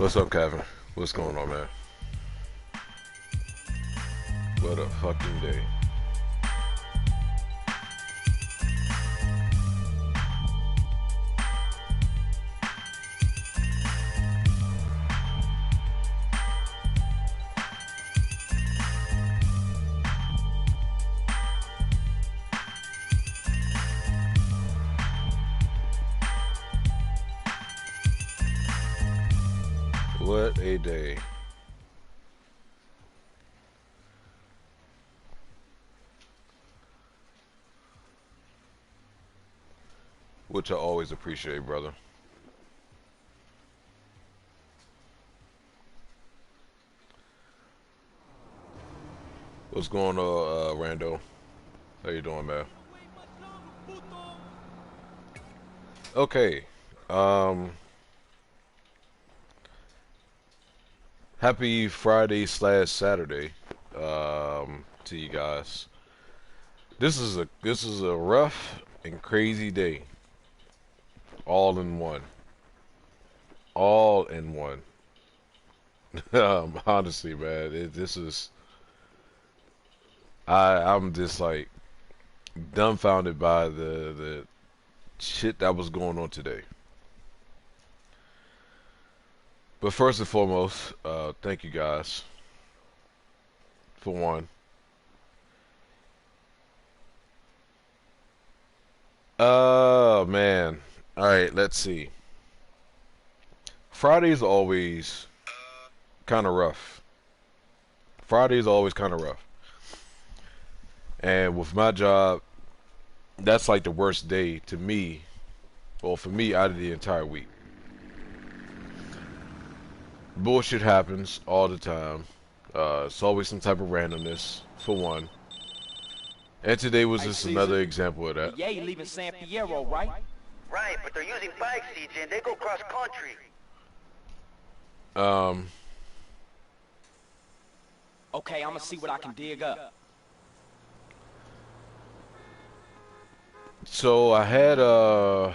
What's up, Kevin? What's going on, man? What a fucking day. What a day. Which I always appreciate, brother. What's going on, Rando? How you doing, man? Okay. Um, Happy Friday slash Saturday, to you guys. This is a rough and crazy day, all in one, all in one. Honestly, man, this is I'm just like dumbfounded by the shit that was going on today. But first and foremost, thank you guys for one. Man. All right, let's see. Friday's always kind of rough. Friday's always kind of rough. And with my job, that's like the worst day to me, well, for me, out of the entire week. Bullshit happens all the time. It's always some type of randomness, for one. And today was just another example of that. Yeah, you leaving San Fierro, right? Right, but they're using bikes, CJ, and they go cross country. Um, Okay, I'm gonna see what I can dig up. so I had a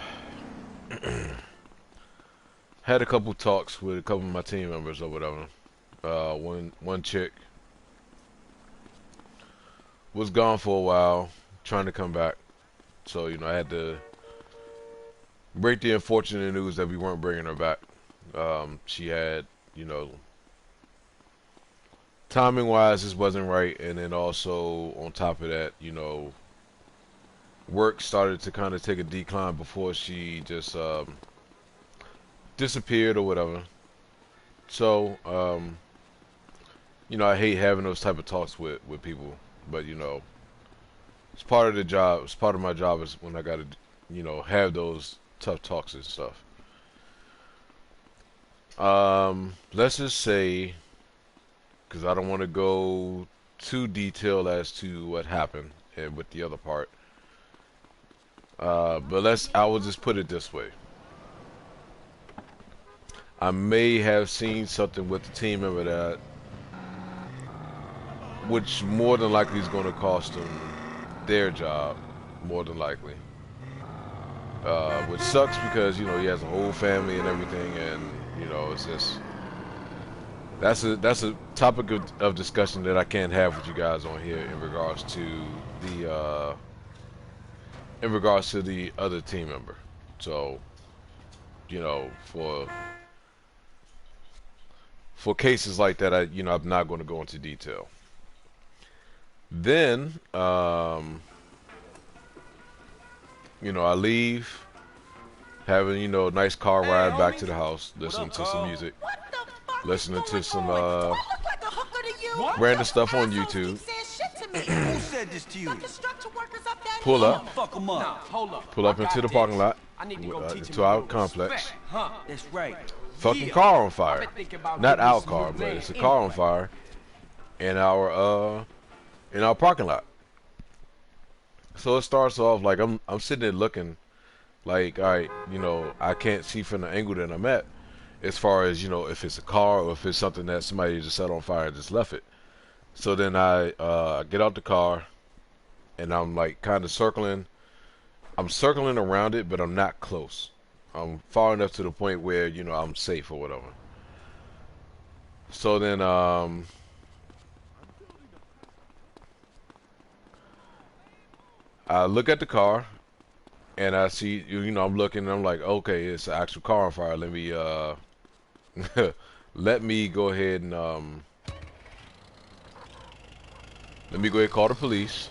couple talks with a couple of my team members or whatever. One chick was gone for a while, trying to come back. So I had to break the unfortunate news that we weren't bringing her back. She had, timing wise, this wasn't right, and then also on top of that, work started to kind of take a decline before she just disappeared or whatever. So, I hate having those type of talks with people, but it's part of the job. It's part of my job is when I got to, have those tough talks and stuff. Let's just say, because I don't want to go too detailed as to what happened and with the other part. But I will just put it this way. I may have seen something with the team member that, which more than likely is going to cost them their job, more than likely. Which sucks because he has a whole family and everything, and it's just that's a topic of discussion that I can't have with you guys on here in regards to the other team member. So for cases like that, I'm not going to go into detail. Then I leave, having a nice car ride back to the house, listening to some music, listening to some random stuff on YouTube. Who said this to you? Pull up, Fuck 'em up. pull up into the parking lot, to our complex. That's right. Fucking car on fire. Not our car, but it's a car on fire in our parking lot. So it starts off like I'm sitting there looking like, all right, I can't see from the angle that I'm at as far as if it's a car or if it's something that somebody just set on fire and just left it. So then I get out the car and I'm like kind of circling. I'm circling around it, but I'm not close. I'm far enough to the point where I'm safe or whatever. So then, I look at the car and I see, you know, I'm looking and I'm like, okay, it's an actual car on fire. Let me, let me go ahead and, let me go ahead and call the police.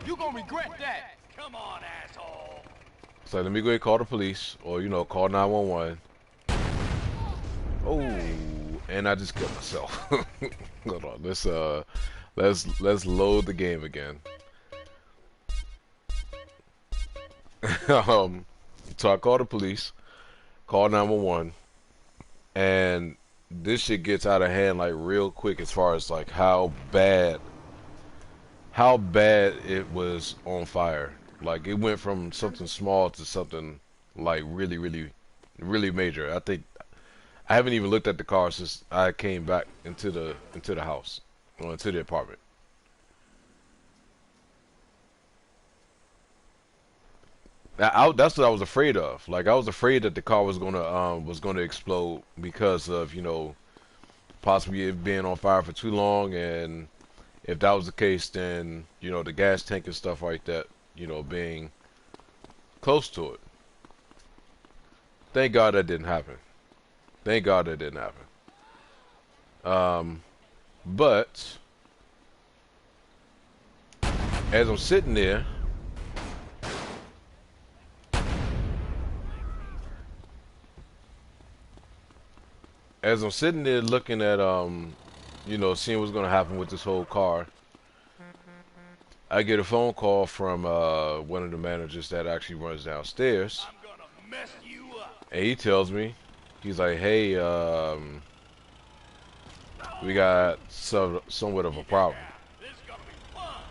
You gonna regret that. Come on, asshole. So let me go ahead and call the police, or you know, call 911. Oh, and I just killed myself. Hold on, let's load the game again. So I call the police, call 911, and this shit gets out of hand like real quick as far as like how bad it was on fire. Like it went from something small to something like really major. I think I haven't even looked at the car since I came back into the house or into the apartment. That's what I was afraid of. Like I was afraid that the car was gonna explode because of, you know, possibly it being on fire for too long, and if that was the case, then, you know, the gas tank and stuff like that, you know, being close to it. Thank God that didn't happen. Thank God that didn't happen. But as I'm sitting there, looking at you know, seeing what's gonna happen with this whole car, I get a phone call from one of the managers that actually runs downstairs, I'm gonna mess you up. and he tells me, he's like, "Hey, we got somewhat of a problem." This is gonna be fun.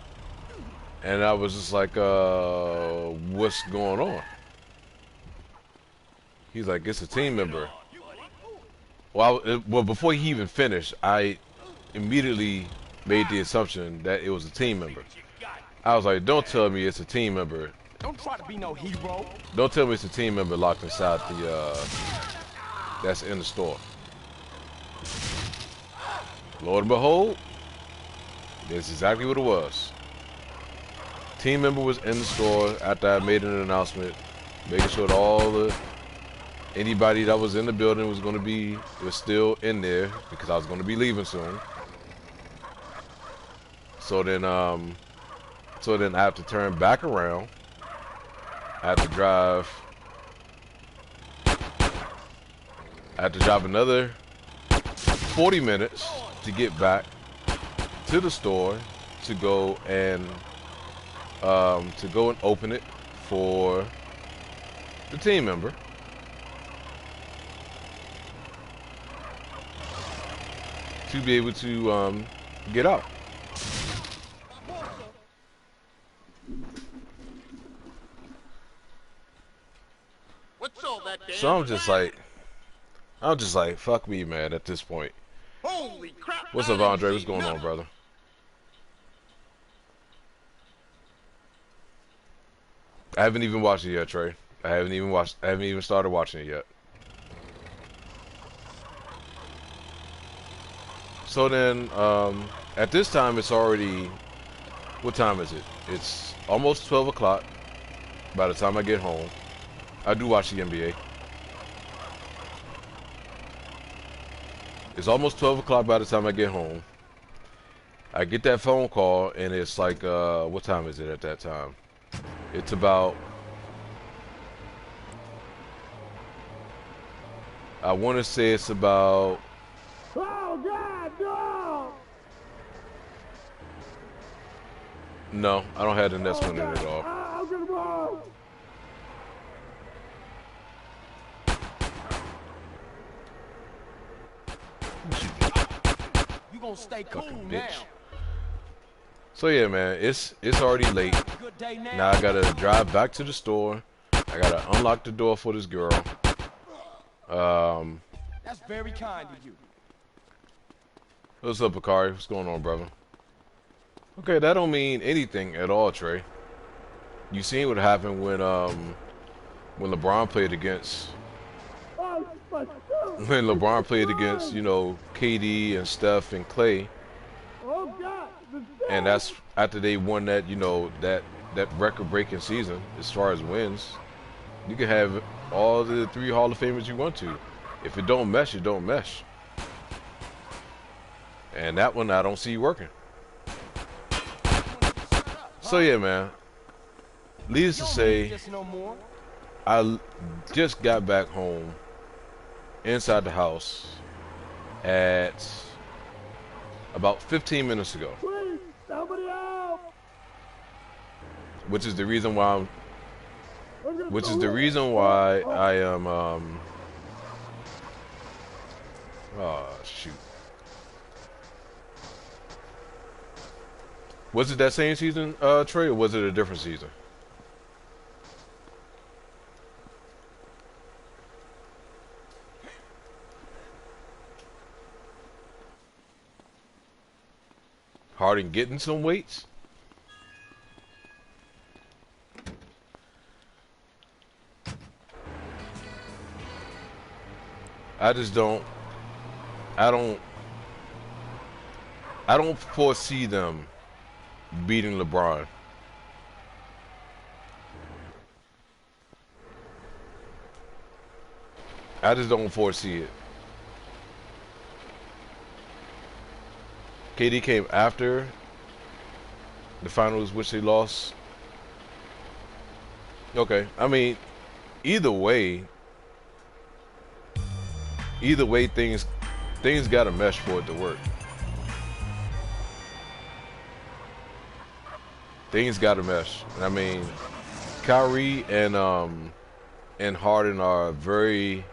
And I was just like, what's going on? He's like, it's a team member. Well, before he even finished, I immediately made the assumption that it was a team member. I was like, don't tell me it's a team member. Don't try to be no hero. Don't tell me it's a team member locked inside the, that's in the store. Lord and behold, that's exactly what it was. Team member was in the store after I made an announcement, making sure that anybody that was in the building was still in there because I was going to be leaving soon. So then I have to turn back around. I have to drive another 40 minutes to get back to the store to go and open it for the team member. To be able to get out. What's all that damn? So I'm just like, fuck me, man, at this point. Holy crap! What's up, Andre? What's going on, brother? I haven't even watched it yet, Trey. I haven't even started watching it yet. So then, at this time, it's already, what time is it? It's almost 12 o'clock by the time I get home. I do watch the NBA. It's almost 12 o'clock by the time I get home. I get that phone call, and it's like, what time is it at that time? It's about, I want to say it's about, Oh, God, no! no, I don't have the next one in God. at all. I'm gonna move! You gonna stay cool Fucking now. bitch. So yeah, man, it's already late. Good day now. Now I gotta drive back to the store. I gotta unlock the door for this girl. That's very kind of you. What's up, Akari? What's going on, brother? Okay, that don't mean anything at all, Trey. You seen what happened when LeBron played against Oh, my God! when LeBron played against, you know, KD and Steph and Clay, Oh God! and that's after they won that, you know, that record-breaking season as far as wins. You can have all the 3 Hall of Famers you want to. If it don't mesh, it don't mesh. And that one I don't see working. So yeah, man. Needless to say, I just got back home inside the house at about 15 minutes ago. Please, somebody help! Which is the reason why I am oh shoot. Was it that same season, Trey, or was it a different season? Harden getting some weights? I don't foresee them beating LeBron. I just don't foresee it. KD came after the finals, which they lost. Okay, I mean, either way, things gotta mesh for it to work. Things gotta mesh. I mean, Kyrie and Harden are very.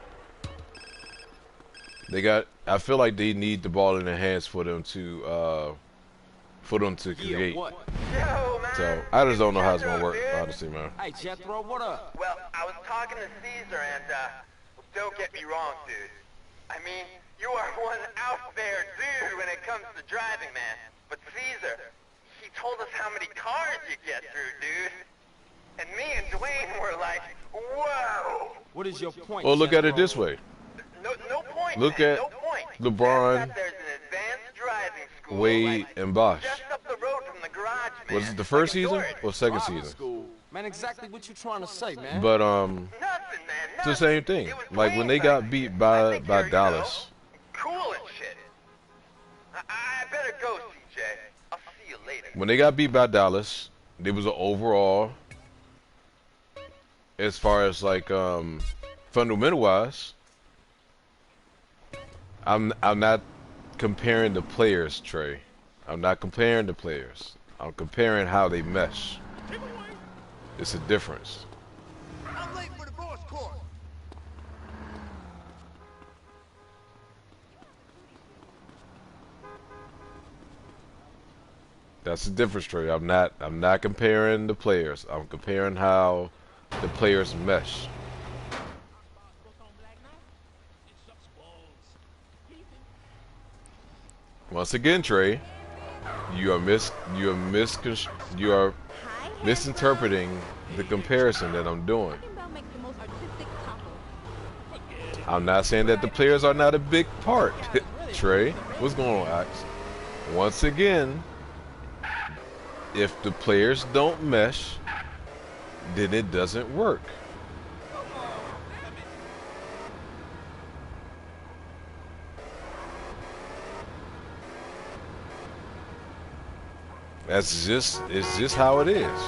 I feel like they need the ball in their hands for them to create. What? Yo, man. So I just don't know how it's gonna work, honestly, man. Hey, Jethro, what up? Well, I was talking to Caesar, and don't get me wrong, dude. I mean, you are one out there dude when it comes to driving, man. But Caesar, he told us how many cars you get through, dude. And me and Dwayne were like, whoa. What is your point? Well, look at it Jethro? this way. No point. Look man, at no point. LeBron, There's an advanced driving school Wade, like and Bosh. just up the road from the garage, man. Was it the first Like a season storage. or second Driving season? school. Man, exactly what you trying to say, man. But Nothing, man. it's the Nothing. same thing. It was Like when they Dwayne got back beat then. I by think you're, Dallas. Cool and shit. I better go, CJ. I'll see you later. When they got beat by Dallas, there was an overall, as far as like fundamental wise. I'm not comparing the players, Trey. I'm not comparing the players. I'm comparing how they mesh. It's a difference. I'm late for the boss court. That's the difference, Trey. I'm not comparing the players. I'm comparing how the players mesh. Once again, Trey, you are misinterpreting the comparison that I'm doing. I'm not saying that the players are not a big part. Trey, what's going on, Axe? Once again, if the players don't mesh, then it doesn't work. It's just how it is.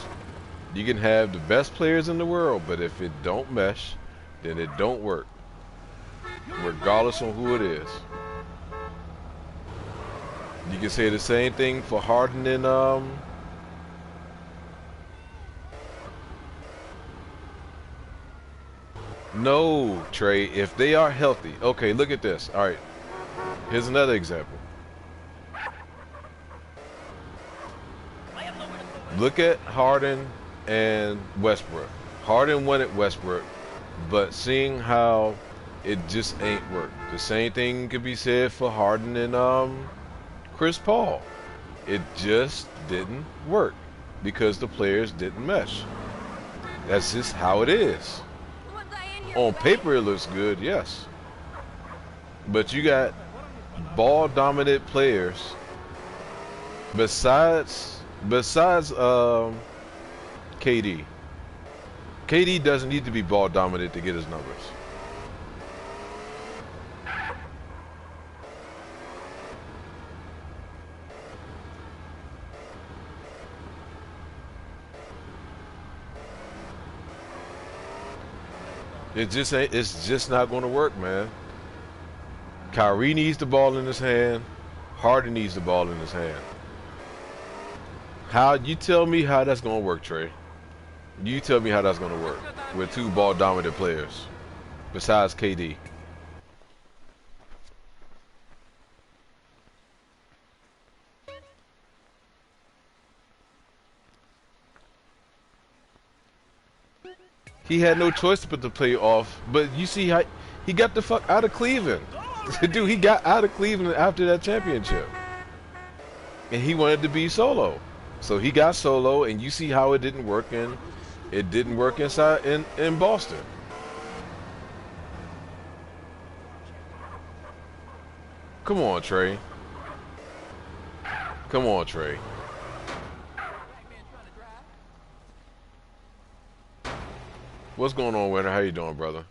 You can have the best players in the world, but if it don't mesh, then it don't work. Regardless of who it is. You can say the same thing for Harden and no, Trey, if they are healthy. Okay, look at this. All right. Here's another example. Look at Harden and Westbrook. Harden won at Westbrook, but seeing how it just ain't worked. The same thing could be said for Harden and Chris Paul. It just didn't work because the players didn't mesh. That's just how it is. On paper it looks good, yes. but you got ball dominant players besides KD. KD doesn't need to be ball dominant to get his numbers. It just ain't. It's just not going to work, man. Kyrie needs the ball in his hand. Harden needs the ball in his hand. How you tell me how that's going to work, Trey? You tell me how that's going to work with two ball dominant players besides KD. He had no choice to put the play off, but you see how he got the fuck out of Cleveland. Dude, he got out of Cleveland after that championship. And he wanted to be solo. So he got solo, and you see how it didn't work inside in Boston. Come on, Trey. Come on, Trey. What's going on, Winter? How you doing, brother?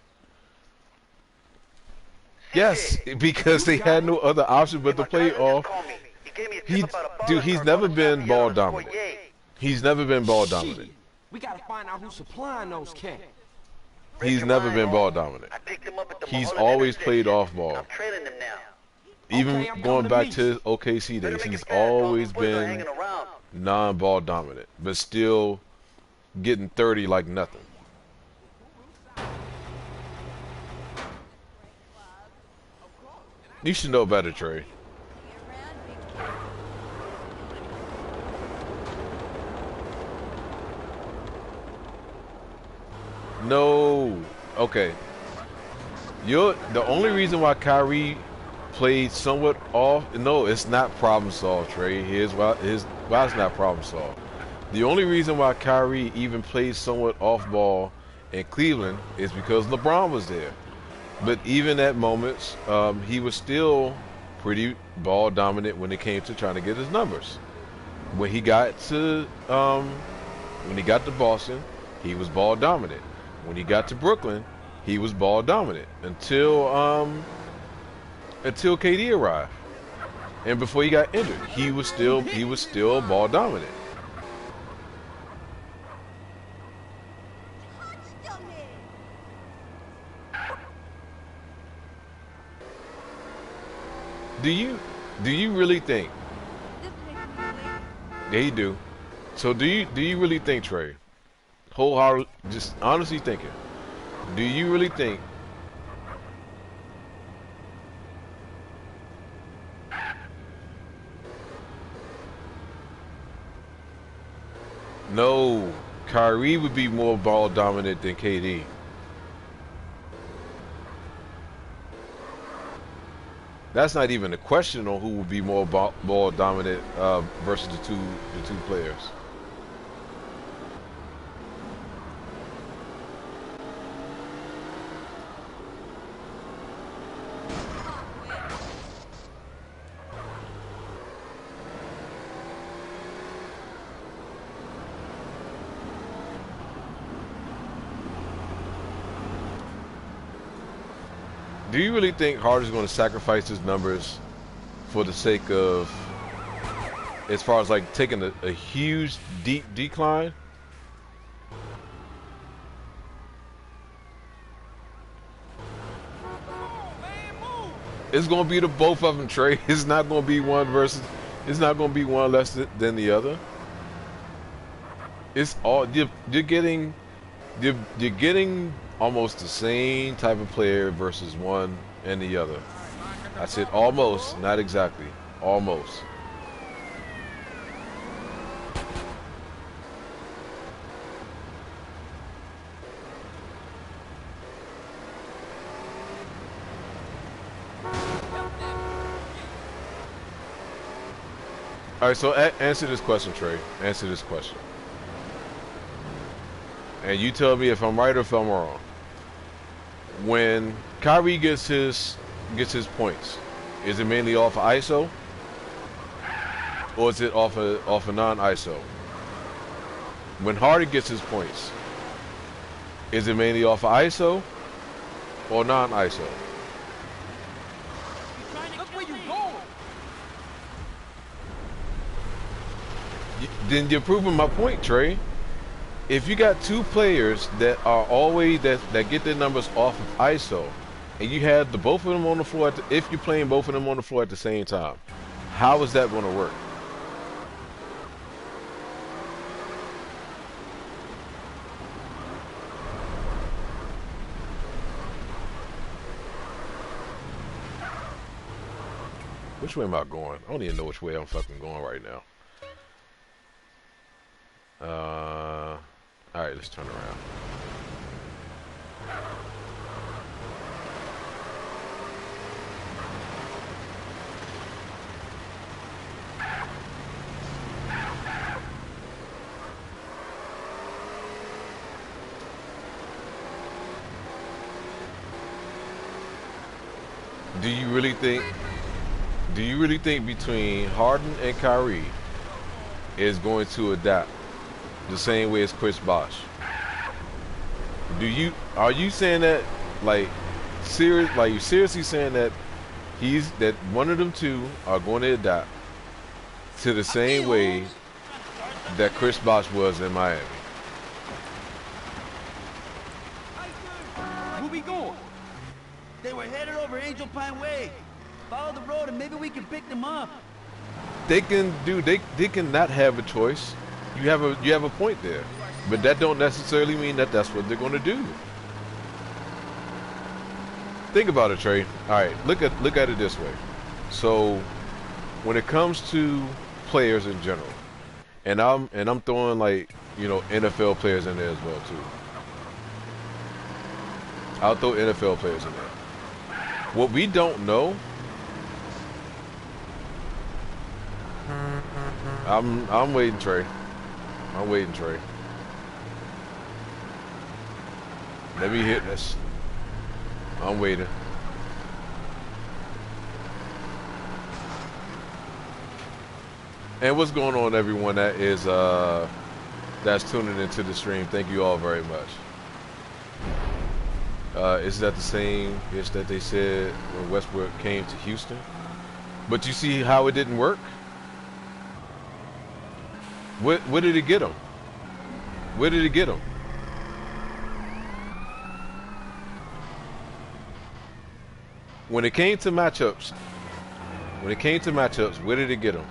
Yes, because they had no other option but to play off. He's never been ball dominant. He's never been ball dominant. We gotta find out who's supplying those cats. He's never been ball dominant. He's always played off ball. Even going back to his OKC days, he's always been non-ball dominant, but still getting 30 like nothing. You should know better, Trey. No. Okay. The only reason why Kyrie played somewhat off. No, it's not problem solved, Trey. Here's why it's not problem solved. The only reason why Kyrie even played somewhat off ball in Cleveland is because LeBron was there. But even at moments, he was still pretty ball dominant when it came to trying to get his numbers. When he got to Boston, he was ball dominant. When he got to Brooklyn, he was ball dominant until KD arrived. And before he got injured, he was still ball dominant. Do you really think? Yeah, you do. So do you really think, Trey? Wholeheartedly, just honestly thinking, do you really think no, Kyrie would be more ball dominant than KD? That's not even a question on who would be more ball dominant versus the two players. Do you really think Harden's going to sacrifice his numbers for the sake of, as far as like taking a huge deep decline? It's going to be the both of them, Trey. It's not going to be one versus. It's not going to be one less than the other. It's all you're getting almost the same type of player versus one and the other. I said almost, not exactly, almost. All right, so answer this question, Trey. Answer this question. And you tell me if I'm right or if I'm wrong. When Kyrie gets his gets his points? Is it mainly off of ISO, or is it off of non-ISO? When Harden gets his points, is it mainly off of ISO or non-ISO? Look where you going. Then you're proving my point, Trey. If you got two players that are always that get their numbers off of ISO, and you have the both of them on the floor, if you're playing both of them on the floor at the same time, how is that going to work? Which way am I going? I don't even know which way I'm fucking going right now. Alright, let's turn around. Do you really think between Harden and Kyrie is going to adapt the same way as Chris Bosh? Are you saying that like you seriously saying that that one of them two are going to adapt to the same way that Chris Bosh was in Miami? Where we going? They were headed over Angel Pine Way. Follow the road and maybe we can pick them up. They can not have a choice. You have a point there, but that don't necessarily mean that that's what they're going to do. Think about it, Trey. All right, look at it this way. So, when it comes to players in general, and I'm throwing like NFL players in there as well too. I'll throw NFL players in there. What we don't know. I'm waiting, Trey. I'm waiting, Trey. Let me hit this. I'm waiting. And what's going on, everyone that is that's tuning into the stream? Thank you all very much. Is that the same ish that they said when Westbrook came to Houston? But you see how it didn't work? What did it get him? Where did it get him? When it came to matchups, where did it get him?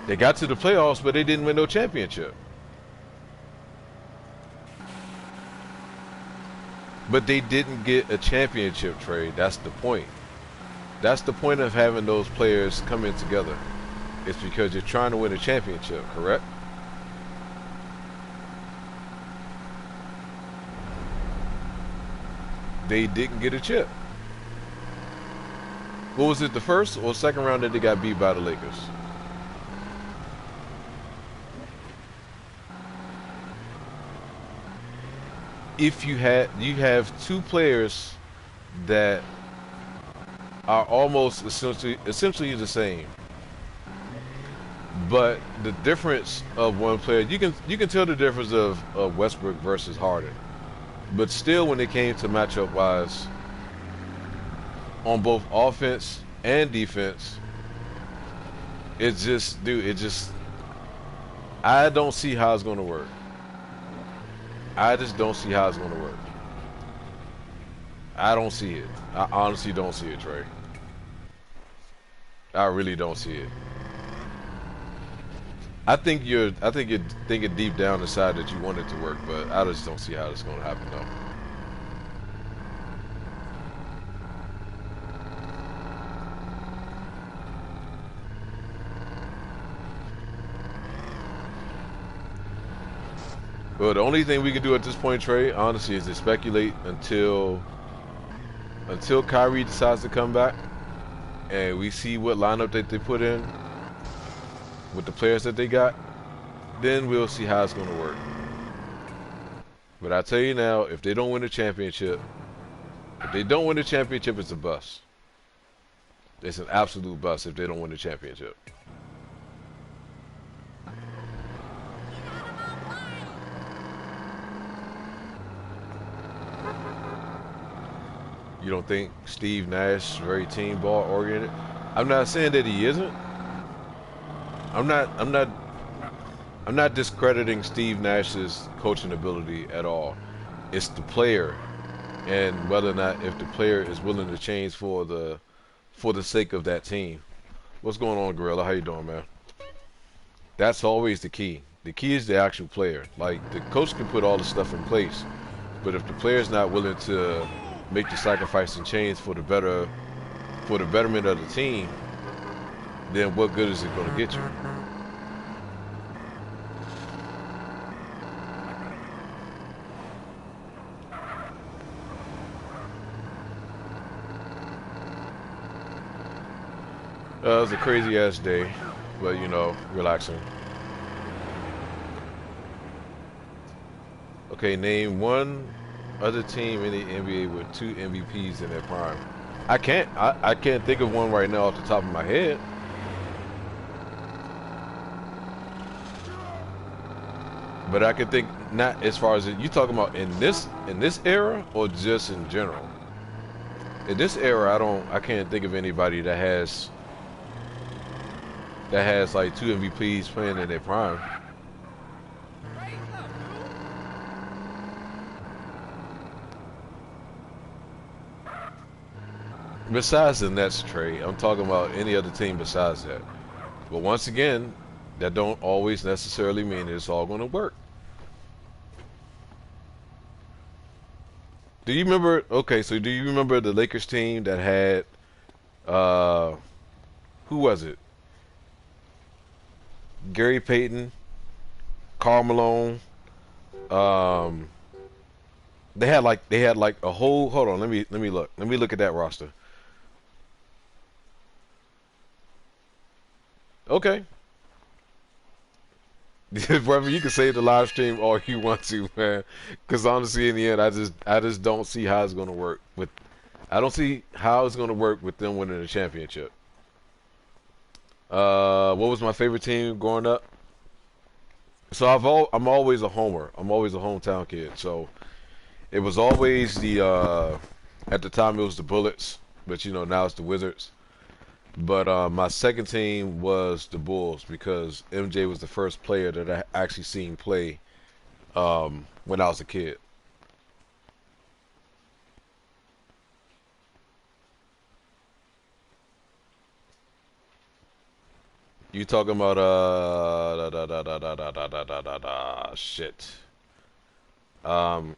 They got to the playoffs, but they didn't win no championship. But they didn't get a championship, Trey. That's the point. That's the point of having those players come in together. It's because you're trying to win a championship, correct? They didn't get a chip. What was it, the first or second round that they got beat by the Lakers? If you have two players that are almost essentially the same. But the difference of one player, you can tell the difference of Westbrook versus Harden. But still, when it came to matchup wise, on both offense and defense, I don't see how it's going to work. I just don't see how it's going to work. I don't see it. I honestly don't see it, Trey. I really don't see it. I think you're thinking deep down inside that you want it to work, but I just don't see how it's going to happen, though. Well, the only thing we can do at this point, Trey, honestly, is to speculate until Kyrie decides to come back, and we see what lineup that they put in with the players that they got. Then we'll see how it's going to work. But I tell you now, if they don't win the championship, If they don't win the championship, it's a bust. It's an absolute bust if they don't win the championship. You don't think Steve Nash is very team ball oriented? I'm not saying that he isn't. I'm not discrediting Steve Nash's coaching ability at all. It's the player and whether or not if the player is willing to change for the sake of that team. What's going on, Gorilla? How you doing, man? That's always the key. The key is the actual player. Like, the coach can put all the stuff in place, but if the player's not willing to make the sacrifice and change for the betterment of the team, then what good is it going to get you? It was a crazy ass day, but you know, relaxing. Okay, name one other team in the NBA with 2 MVPs in their prime. I can't think of one right now off the top of my head. But I can think, not as far as you talking about in this era or just in general. In this era, I can't think of anybody that has like 2 MVPs playing in their prime. Besides the Nets trade, I'm talking about any other team besides that. But once again, that don't always necessarily mean it's all going to work. Do you remember? Okay, so do you remember the Lakers team that had who was it? Gary Payton, Karl Malone. They had like a whole. Hold on, let me look. Let me look at that roster. Okay. Brother, you can save the live stream all you want to, man. Because honestly, in the end, I just don't see how it's gonna work with. I don't see how it's gonna work with them winning the championship. What was my favorite team growing up? So I'm always a homer. I'm always a hometown kid. So it was always the at the time it was the Bullets, but you know now it's the Wizards. But my second team was the Bulls because MJ was the first player that I actually seen play when I was a kid. You talking about shit. Um,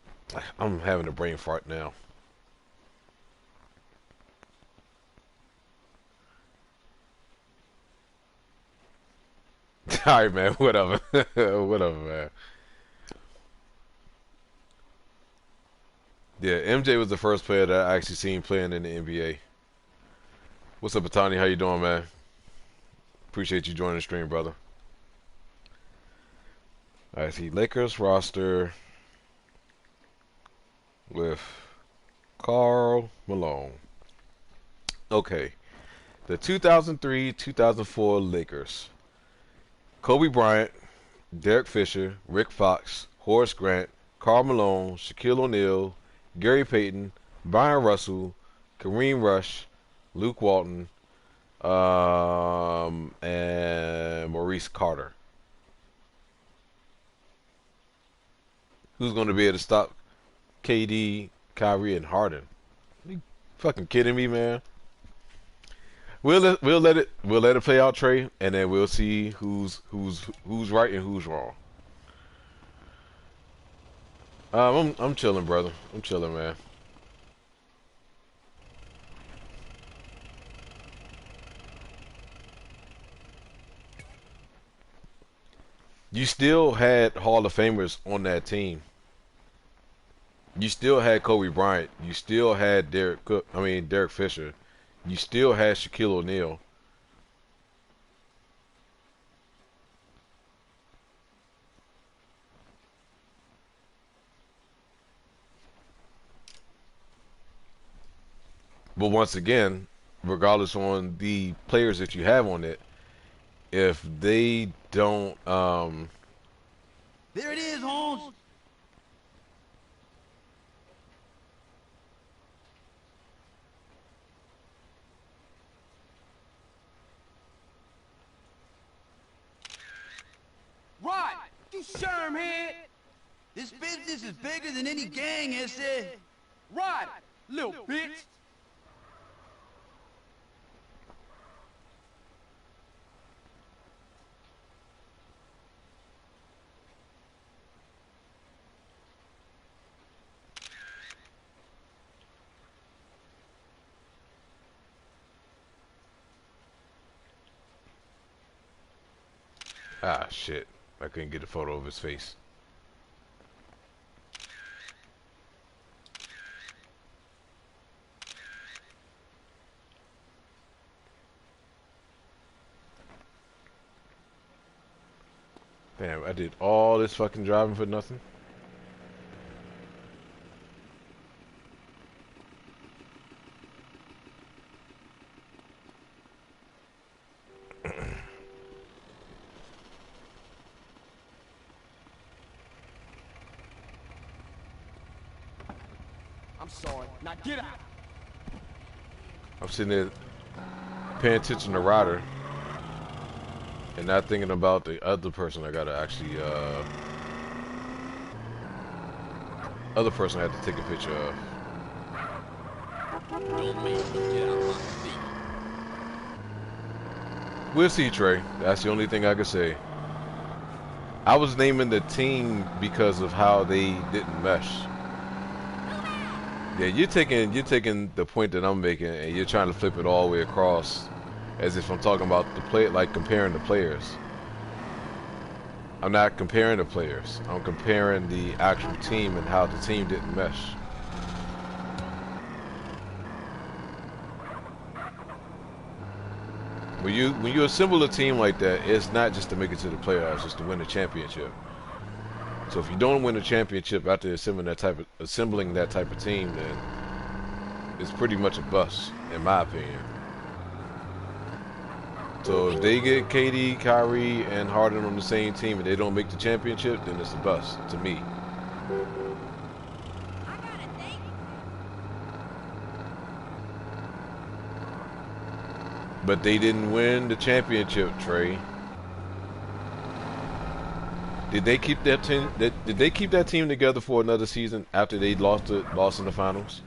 I'm having a brain fart now. All right, man. Whatever. Whatever, man. Yeah, MJ was the first player that I actually seen playing in the NBA. What's up, Batani? How you doing, man? Appreciate you joining the stream, brother. I see Lakers roster with Karl Malone. Okay. The 2003-2004 Lakers. Kobe Bryant, Derek Fisher, Rick Fox, Horace Grant, Karl Malone, Shaquille O'Neal, Gary Payton, Byron Russell, Kareem Rush, Luke Walton, and Maurice Carter. Who's going to be able to stop KD, Kyrie, and Harden? Are you fucking kidding me, man? We'll let it play out, Trey, and then we'll see who's right and who's wrong. I'm chilling, brother. I'm chilling, man. You still had Hall of Famers on that team. You still had Kobe Bryant. You still had Derek Fisher. You still had Shaquille O'Neal. But once again, regardless on the players that you have on it, if they don't, There it is, Holmes. Right, you shermhead. This business is bigger than any gang, is it? Right, little bitch. ah, shit. I couldn't get a photo of his face. Damn, I did all this fucking driving for nothing. I'm sorry. Now get out. I'm sitting there paying attention to Ryder and not thinking about the other person I gotta actually, other person I had to take a picture of. Don't make me get out my seat. We'll see, Trey. That's the only thing I can say. I was naming the team because of how they didn't mesh. Yeah, you're taking the point that I'm making and you're trying to flip it all the way across as if I'm talking about the play, like comparing the players. I'm not comparing the players. I'm comparing the actual team and how the team didn't mesh. When you assemble a team like that, it's not just to make it to the playoffs, it's to win the championship. So if you don't win the championship after assembling that type of team, then it's pretty much a bust, in my opinion. So if they get KD, Kyrie, and Harden on the same team and they don't make the championship, then it's a bust to me. But they didn't win the championship, Trey. Did they keep that team? Did they keep that team together for another season after they lost in the finals?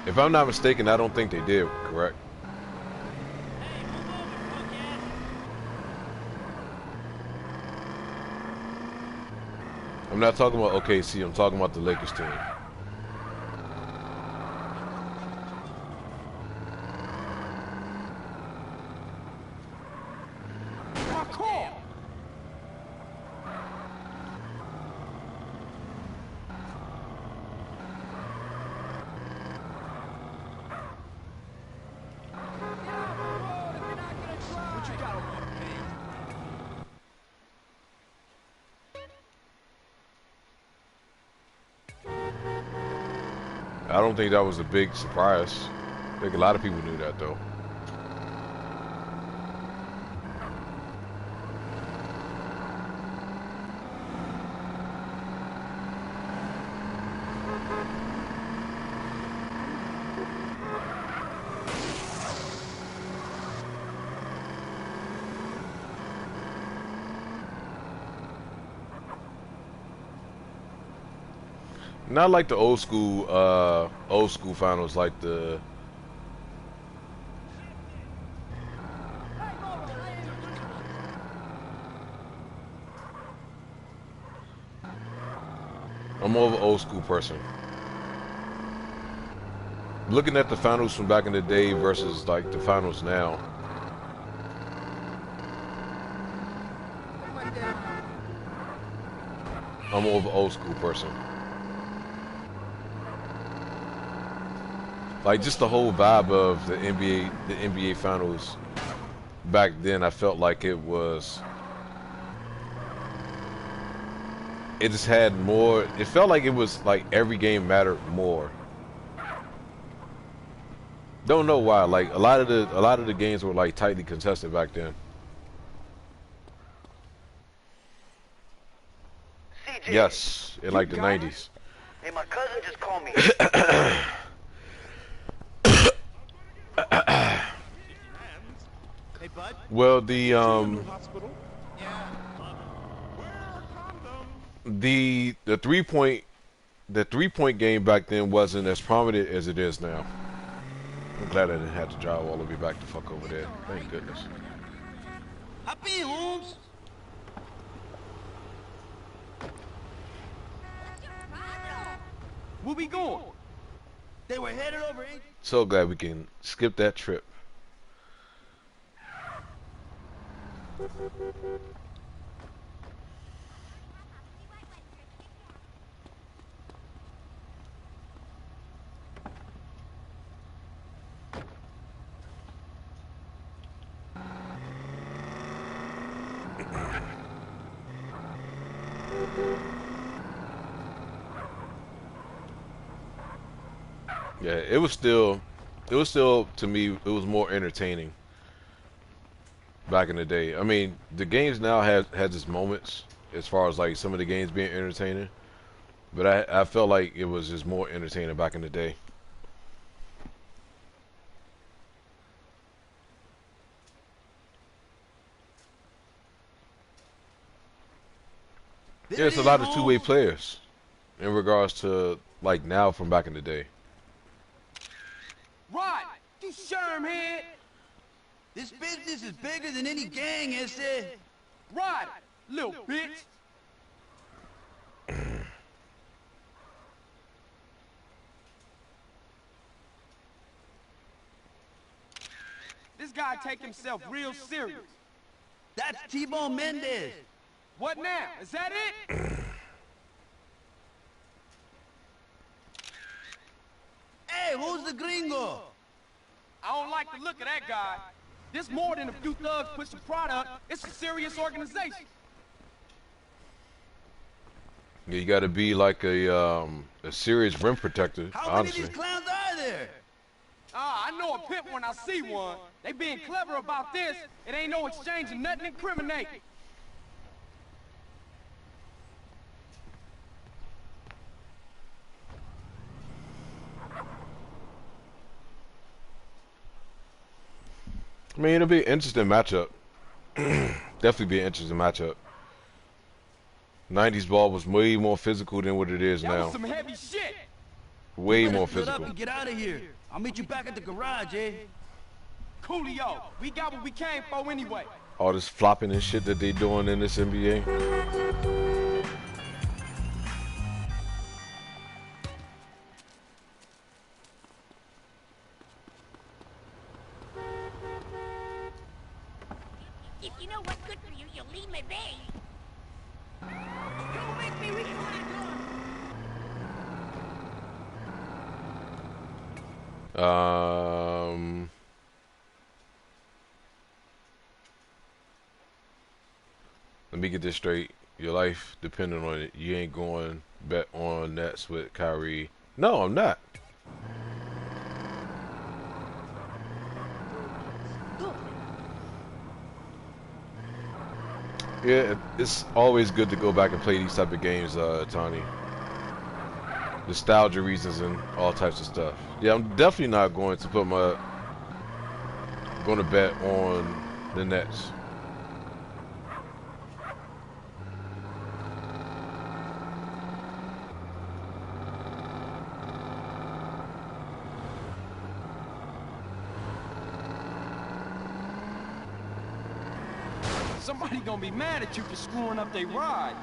If I'm not mistaken, I don't think they did. Correct? I'm not talking about OKC. I'm talking about the Lakers team. I don't think that was a big surprise. I think a lot of people knew that, though. Not like the old school finals, like the I'm more of an old school person. Looking at the finals from back in the day versus like the finals now. I'm more of an old school person. Like just the whole vibe of the NBA finals back then, I felt like it was it just had more. It felt like it was like every game mattered more. Don't know why. Like a lot of the games were like tightly contested back then. CJ. Yes, in like the 90s. Hey, my cousin just called me. Hey, bud. Well, the 3-point game back then wasn't as prominent as it is now. I'm glad I didn't have to drive all the way back the fuck over there. Thank goodness. Hop in, Holmes. Where we going? They were headed over Angel. So glad we can skip that trip. Yeah, it was still to me it was more entertaining back in the day. I mean, the games now has its moments as far as like some of the games being entertaining, but I felt like it was just more entertaining back in the day. Yeah, it's a lot of two-way players in regards to like now from back in the day. Rod, you shermhead. This business is bigger than any gang, is it? Rod, little bitch. This guy take himself real serious. That's T-Bone Mendez. What now? Is that it? Hey, who's the gringo? I don't like the look of that guy. This more than a few thugs pushing product. It's a serious organization. Yeah, you got to be like a serious rim protector, How honestly. many of these clowns are there? Ah, I know a pimp when I see one. They being clever about this. It ain't no exchange of nothing incriminating. I mean, it'll be an interesting matchup. Definitely be an interesting matchup. 90s ball was way more physical than what it is That now. was some heavy shit. Way Better more split physical. up and get out of here. I'll meet you back at the garage, eh? Coolio, we got what we came for anyway. All this flopping and shit that they doing in this NBA. If you know what's good for you, you'll leave my bay. Don't make me retire. Let me get this straight. Your life depending on it. You ain't going bet on Nets with Kyrie. No, I'm not. Yeah, it's always good to go back and play these type of games, Tony. Nostalgia reasons and all types of stuff. Yeah, I'm definitely not going to bet on the Nets. Somebody gonna be mad at you for screwing up their ride.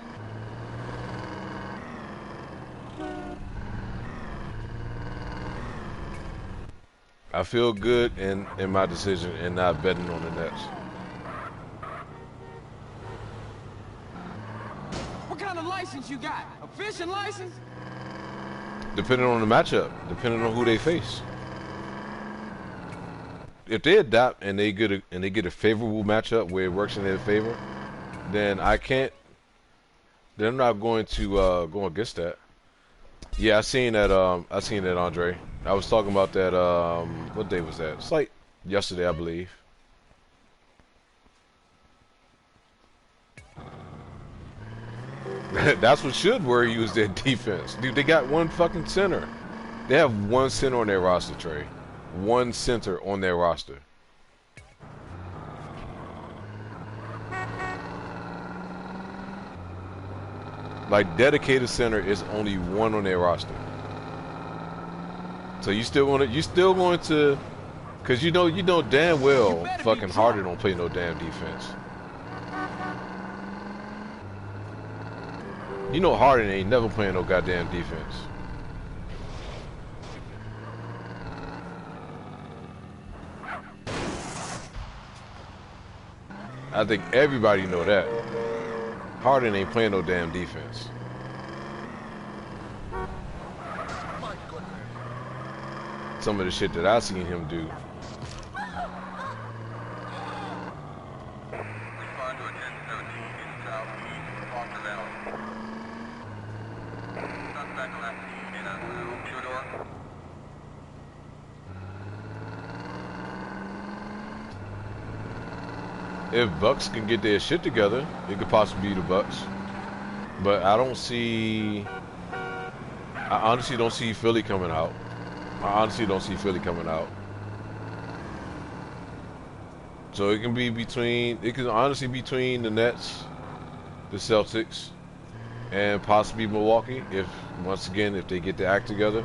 I feel good in my decision and not betting on the Nets. What kind of license you got? A fishing license? Depending on the matchup, depending on who they face. If they adapt and they get a favorable matchup where it works in their favor, then I can't they're not going to go against that. Yeah, I seen that. I seen that, Andre. I was talking about that. What day was that? It's like yesterday, I believe. That's what should worry you is their defense. Dude, they got one fucking center. They have one center on their roster, Trey. One center on their roster. Like, dedicated center is only one on their roster. So you still going to, cause you know damn well fucking Harden don't play no damn defense. You know Harden ain't never playing no goddamn defense. I think everybody know that. Harden ain't playing no damn defense. Some of the shit that I seen him do. If Bucks can get their shit together, it could possibly be the Bucks. But I honestly don't see Philly coming out. So it can honestly be between the Nets, the Celtics, and possibly Milwaukee once again if they get their act together.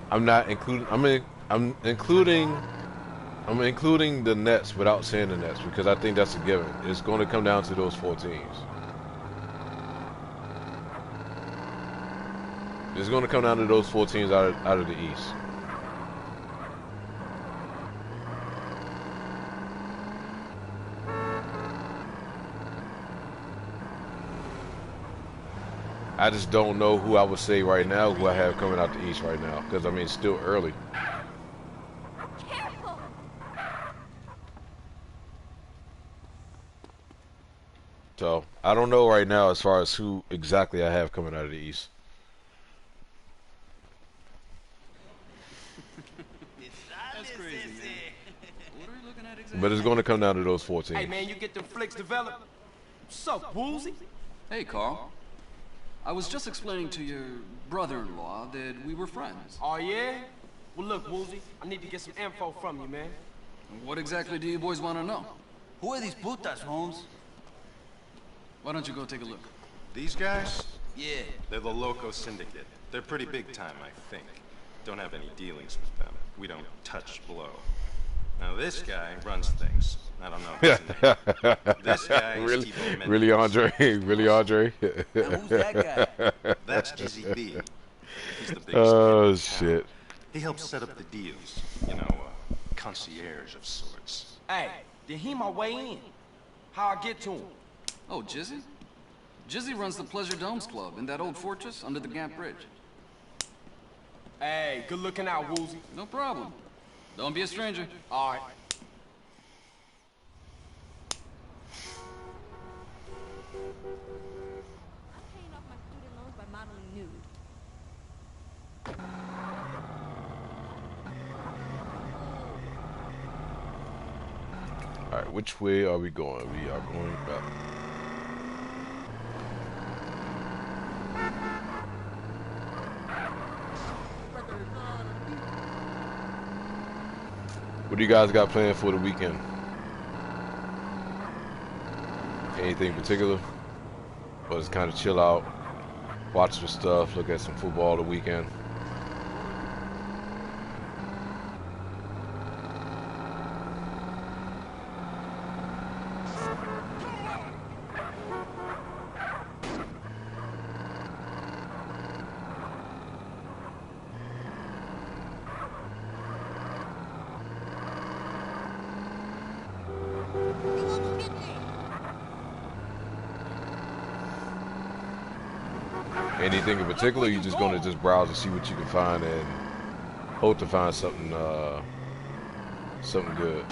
I'm including the Nets without saying the Nets because I think that's a given. It's going to come down to those 4 teams. It's going to come down to those 4 teams out of the East. I just don't know who I would say right now, who I have coming out the East right now, because I mean it's still early. Careful. So I don't know right now as far as who exactly I have coming out of the East. That's crazy, man. What are we looking at exactly? But it's going to come down to those 4 teams. Hey, man, you get them flicks developed? What's up, Woolsey? Hey, Carl. I was just explaining to your brother-in-law that we were friends. Oh, yeah? Well, look, Woolsey, I need to get some info from you, man. What exactly do you boys want to know? Who are these putas, Holmes? Why don't you go take a look? These guys? Yeah. They're the Loco Syndicate. They're pretty big time, I think. Don't have any dealings with them. We don't touch blow. Now this guy runs things. I don't know his name. This guy is Steve Really, Andre? Really, Andre? Now, who's that guy? That's Jizzy B. He's the biggest Oh, kid in shit. town. He helps set up the deals. You know, concierge of sorts. Hey, then he my way in. How I get to him? Oh, Jizzy? Jizzy runs the Pleasure Domes Club in that old fortress under the Gap Bridge. Hey, good looking out, Woolsey. No problem. Don't be a stranger. All right. I'm paying off my student loans by modeling nude. Alright, which way are we going? We are going back. What do you guys got planned for the weekend? Anything particular? Or just kind of chill out, watch some stuff, look at some football the weekend? Anything in particular, or you just gonna just browse and see what you can find and hope to find something something good.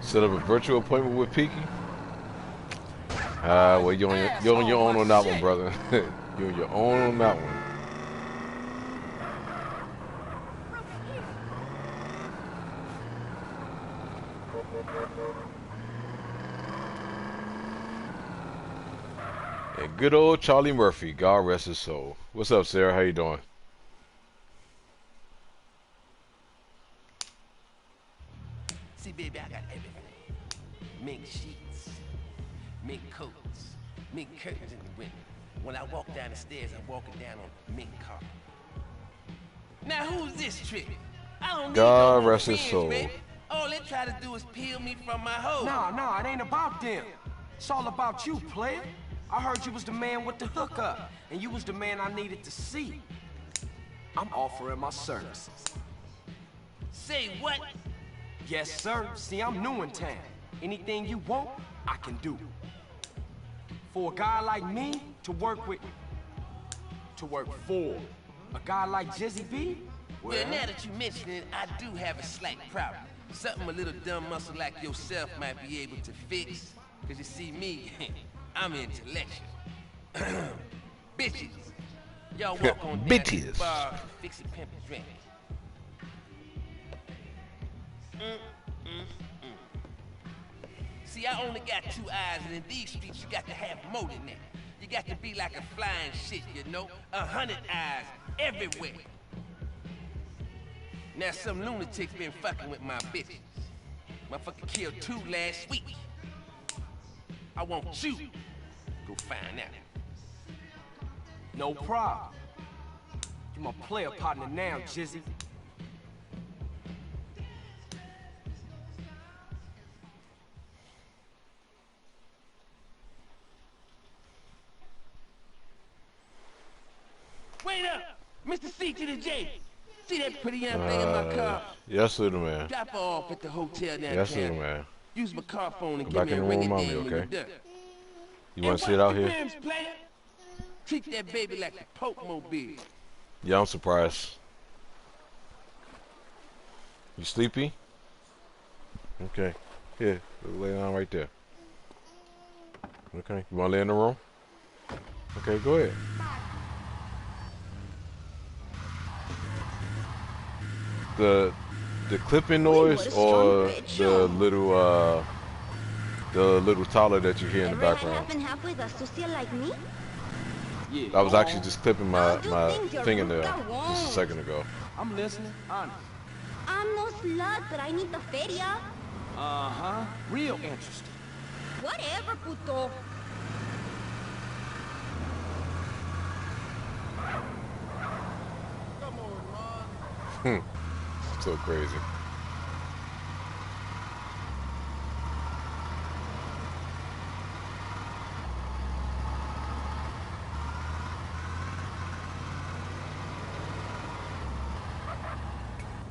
Set up a virtual appointment with Peaky. Well, you're on your own on that one, brother. You're on your own on that one. And good old Charlie Murphy, God rest his soul. What's up, Sarah? How you doing? See, baby, I got everything. Mink sheets, mink coats, mink curtains in the window. When I walk down the stairs, I'm walking down on mink carpet. Now, who's this trick? I don't need God no rest his friends, soul. baby. All they try to do is peel me from my hoe. Nah, it ain't about them. It's all about you, player. I heard you was the man with the hookup, and you was the man I needed to see. I'm offering my services. Say what? Yes, sir. See, I'm new in town. Anything you want, I can do. For a guy like me to work with, to work for a guy like Jizzy B, well, Yeah, now that you mention it, I do have a slight problem. Something a little dumb muscle like yourself might be able to fix. Cause you see me, I'm intellectual. Bitches. Y'all walk on down to the bar and fix a pimp a drink. See, I only got 2 eyes, and in these streets, you got to have more than that. You got to be like a flying shit, you know? 100 eyes everywhere. Now, some lunatic's been fucking with my bitches. Motherfucker killed 2 last week. I want you to go find out. no problem. You my player partner now, Jizzy. Wait up! Mr. C to the J. See that pretty young thing in my car? Yes, little man. Drop her off at the hotel downtown. Yes, little man. Use my car phone and Go give back me a in the ring room, a mommy, ding when okay? you're done. You want to sit out here? Rims, player? Treat that baby like a Pope mobile. Yeah, I'm surprised. You sleepy? Okay. Here, lay down right there. Okay. You want to lay in the room? Okay, go ahead. The clipping noise or the little toddler that you hear in the background? Like me? Yeah. I was actually just clipping my fingernail just a second ago. I'm listening, honest. I'm no slut, but I need the feria. Uh-huh. Real interesting. Whatever, puto. So crazy.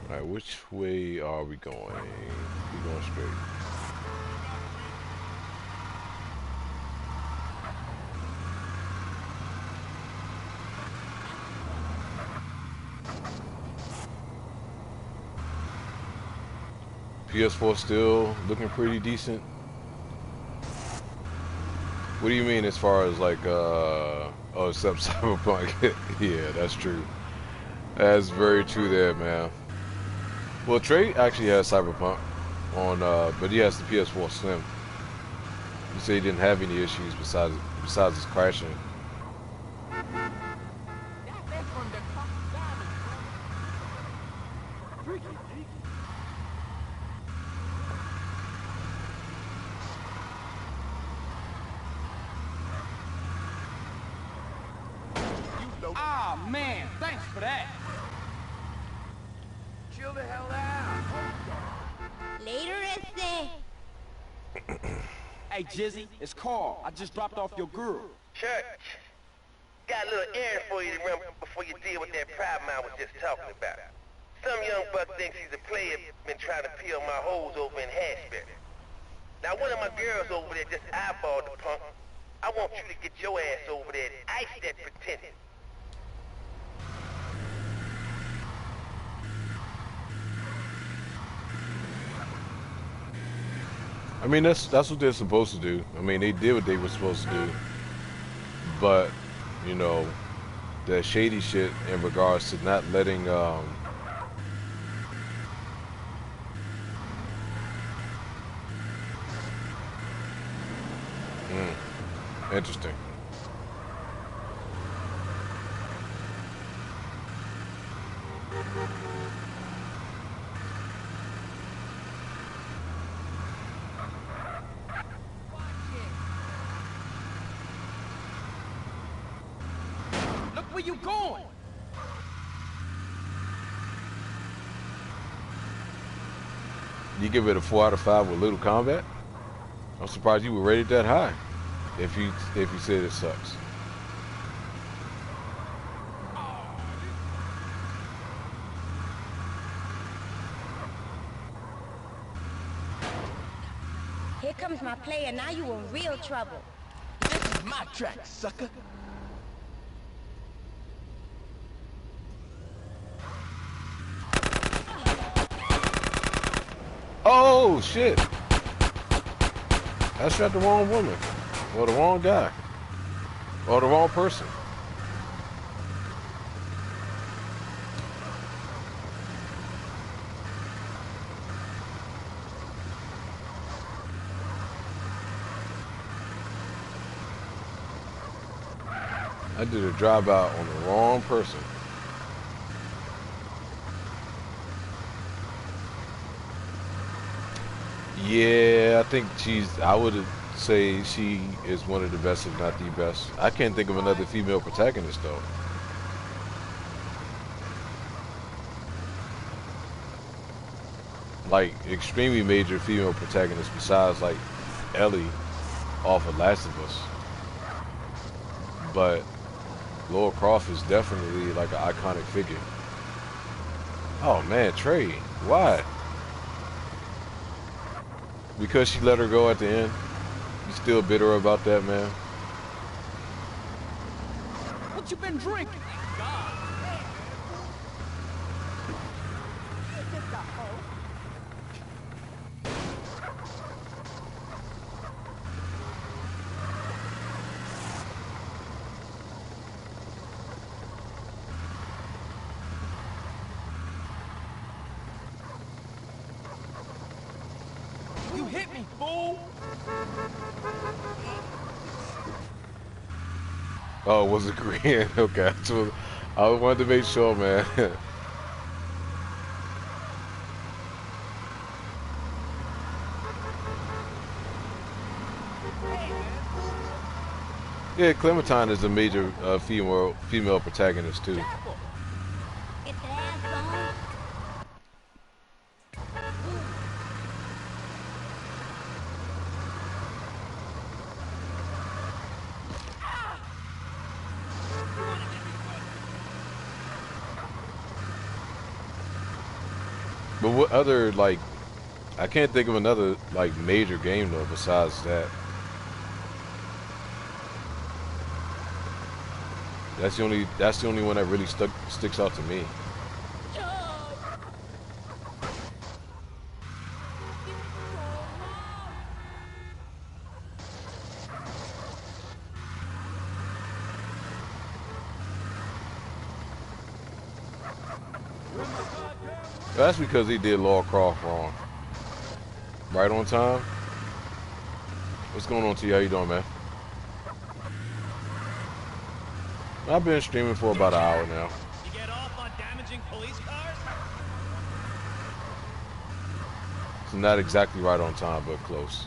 Alright, which way are we going? We're going straight. PS4 still looking pretty decent. What do you mean as far as like oh, except Cyberpunk? Yeah, that's true. That's very true there, man. Well, Trey actually has Cyberpunk on, but he has the PS4 Slim. He said he didn't have any issues besides his crashing. Ah, man, thanks for that. Chill the hell out. Later, este. Hey, Jizzy, it's Carl. I just dropped off your girl. Church, got a little errand for you to run before you deal with that problem I was just talking about. Some young buck thinks he's a player, been trying to peel my hoes over in Hashberry. Now one of my girls over there just eyeballed the punk. I want you to get your ass over there and ice that pretender. I mean, that's what they're supposed to do. I mean, they did what they were supposed to do, but you know, the shady shit in regards to not letting interesting. Look where you going. You give it a 4 out of 5 with little combat? I'm surprised you were rated that high. If you said it sucks. Here comes my player. Now you in real trouble. This is my track, sucker. Oh shit! I shot the wrong woman, or the wrong guy, or the wrong person. I did a drive-out on the wrong person. Yeah, I think I would say she is one of the best, if not the best. I can't think of another female protagonist, though. Like, extremely major female protagonist besides, like, Ellie off of Last of Us. But Lara Croft is definitely, like, an iconic figure. Oh, man, Trey, why? Because she let her go at the end? You still bitter about that, man? What you been drinking? You hit me, fool! Oh, was it green? Okay, so I wanted to make sure, man. Yeah, Clementine is a major female protagonist too. Get the ass on. But what other, like, I can't think of another, like, major game though besides that. That's the only one that really sticks out to me. That's because he did Lara Croft wrong. Right on time. What's going on, T? How you doing, man? I've been streaming for about an hour now. You get off on damaging police cars? It's not exactly right on time, but close.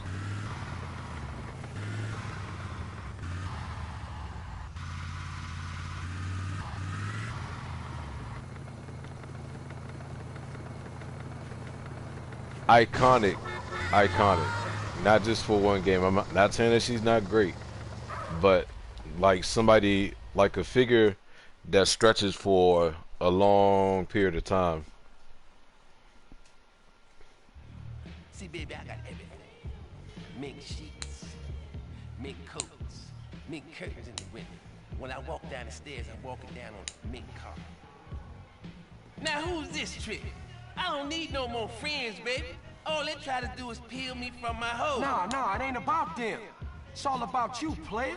Iconic. Not just for one game. I'm not saying that she's not great, but like somebody, like a figure that stretches for a long period of time. See, baby, I got everything. Mink sheets, mink coats, mink curtains in the window. When I walk down the stairs, I'm walking down on mink carpet. Now who's this trick? I don't need no more friends, baby. All they try to do is peel me from my hoe. Nah, it ain't about them. It's all about you, player.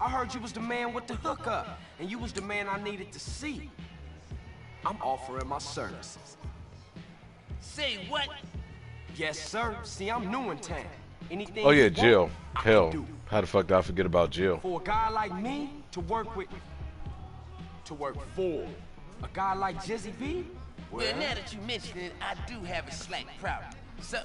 I heard you was the man with the hookup, and you was the man I needed to see. I'm offering my services. Say what? Yes, sir. See, I'm new in town. Anything Oh yeah, you Jill. want, I Hell, can do. how the fuck did I forget about Jill? For a guy like me to work with, to work for, a guy like Jizzy B? Well, now that you mention it, I do have a slight problem.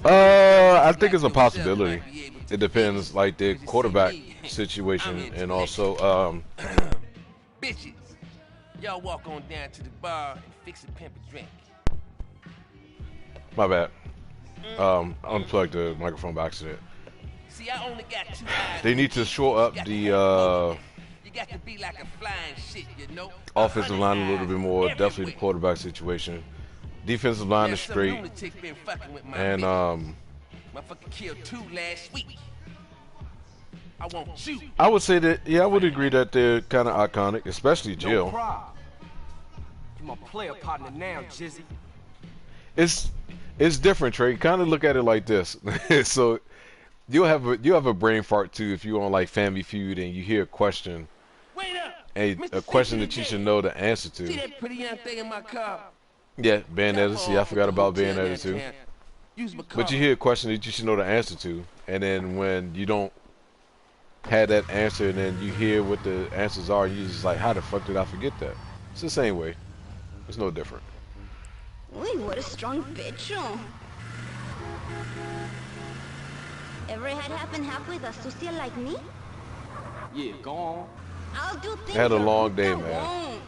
I think it's a possibility. It depends, like the quarterback situation, and also Bitches, y'all walk on down to the bar and fix a pimp a drink. my bad. Unplugged the microphone by accident. See, I only got 2 eyes. They need to shore up the You got to be like a flying shit, you know? offensive line a little bit more. Everywhere. Definitely the quarterback situation. Defensive line is straight, and motherfucker killed 2 last week. I want you. I would say that, yeah, I would agree that they're kind of iconic, especially No Jill. problem. You my player partner now, Jizzy. It's different, Trey. Kind of look at it like this. So you'll have a brain fart too if you're on like Family Feud and you hear a question, Wait up. a question that you should know the answer See to. that pretty young thing in my car? Yeah, Bayonetta. See, I forgot about Bayonetta too. Use my car. But you hear a question that you should know the answer to, and then when you don't have that answer, and then you hear what the answers are, you're just like, how the fuck did I forget that? It's the same way. It's no different. Uy, what a strong pecho. Ever had happen half with a sucia like me? Yeah, go on. I'll do things Had a your long puta day, man. won't.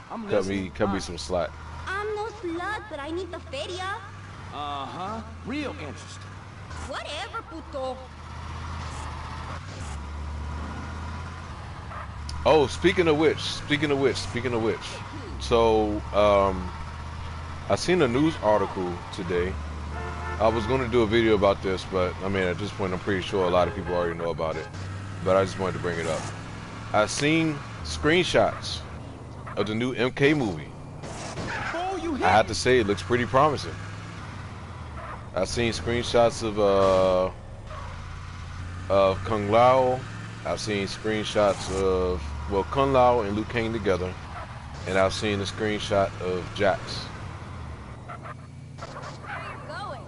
I'm Cut listening. me some slack. I'm no slut, but I need the feria. Uh-huh. Real interesting. Whatever, puto. Oh, speaking of which. So, I seen a news article today. I was going to do a video about this, but I mean, at this point, I'm pretty sure a lot of people already know about it. But I just wanted to bring it up. I seen screenshots of the new MK movie. I have to say, it looks pretty promising. I seen screenshots of Kung Lao. I've seen screenshots of, well, Kung Lao and Liu Kang together, and I've seen a screenshot of Jax. Going.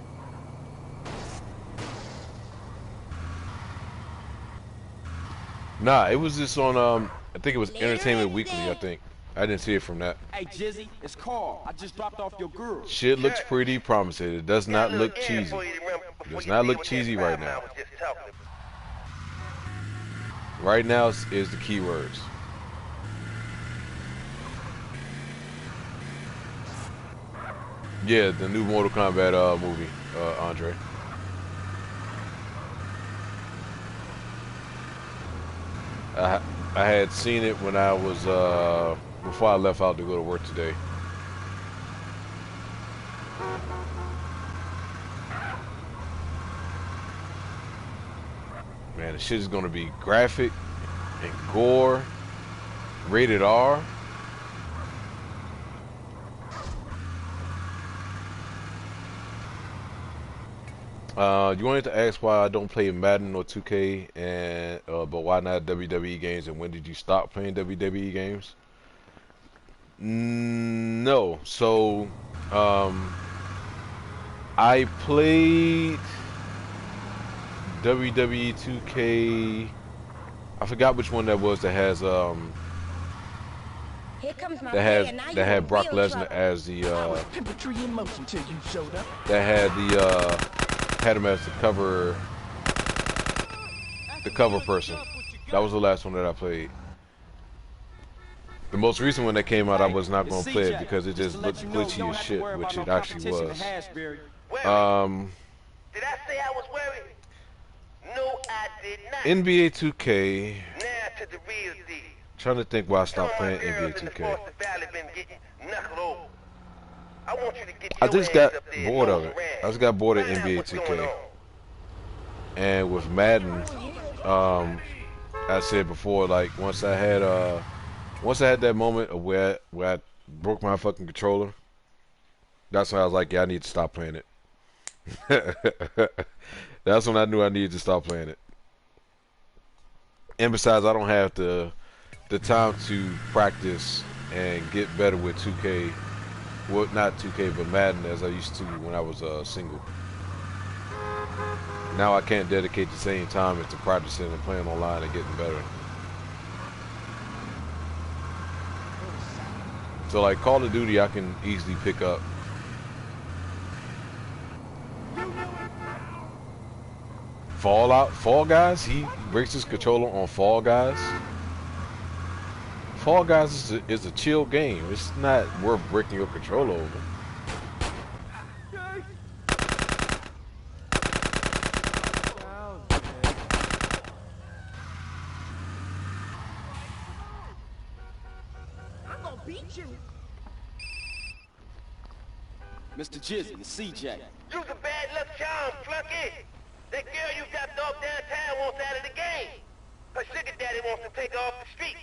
Nah, it was just on I think it was Later Entertainment in Weekly. day. I think I didn't see it from that. Hey, Jizzy, it's Carl. I just dropped off your girl. Shit looks pretty promising. It does not look cheesy. Does not look cheesy right now. Right now is the key words. Yeah, the new Mortal Kombat movie, Andre. I had seen it when I was before I left out to go to work today. Man, the shit is gonna be graphic and gore, rated R. You wanted to ask why I don't play Madden or 2K, and but why not WWE games, and when did you stop playing WWE games? No, so I played WWE 2K. I forgot which one that was that has Here comes my that player, now you had in Brock real Lesnar trouble. as the Pimpetry in motion till you showed up. that had had him as the cover person. That was the last one that I played. The most recent one that came out, I was not gonna play it because it just looked glitchy as shit, which it actually was. Did I say I was worried? No, I did not. NBA 2K. Now to the real deal. Trying to think why I stopped Some of my playing NBA girls in the 2K. Foster Valley been getting knuckled over. I want you to get I your just ass got up there bored and of it. around. I just got bored of Find out NBA what's going 2K. on. And with Madden, I said before, like once I had that moment of where I broke my fucking controller, that's when I was like, yeah, I need to stop playing it. That's when I knew I needed to stop playing it. And besides, I don't have the time to practice and get better with 2K. Well, not 2K, but Madden as I used to when I was single. Now I can't dedicate the same time into practicing and playing online and getting better. So like Call of Duty, I can easily pick up. Fall Guys, he breaks his controller on Fall Guys. Fall Guys is a chill game. It's not worth breaking your controller over. I'm gonna beat you. Mr. Jizzy, the CJ. You's a bad luck charm, flunky. That girl you dropped off downtown wants out of the game. Her sugar daddy wants to take her off the street.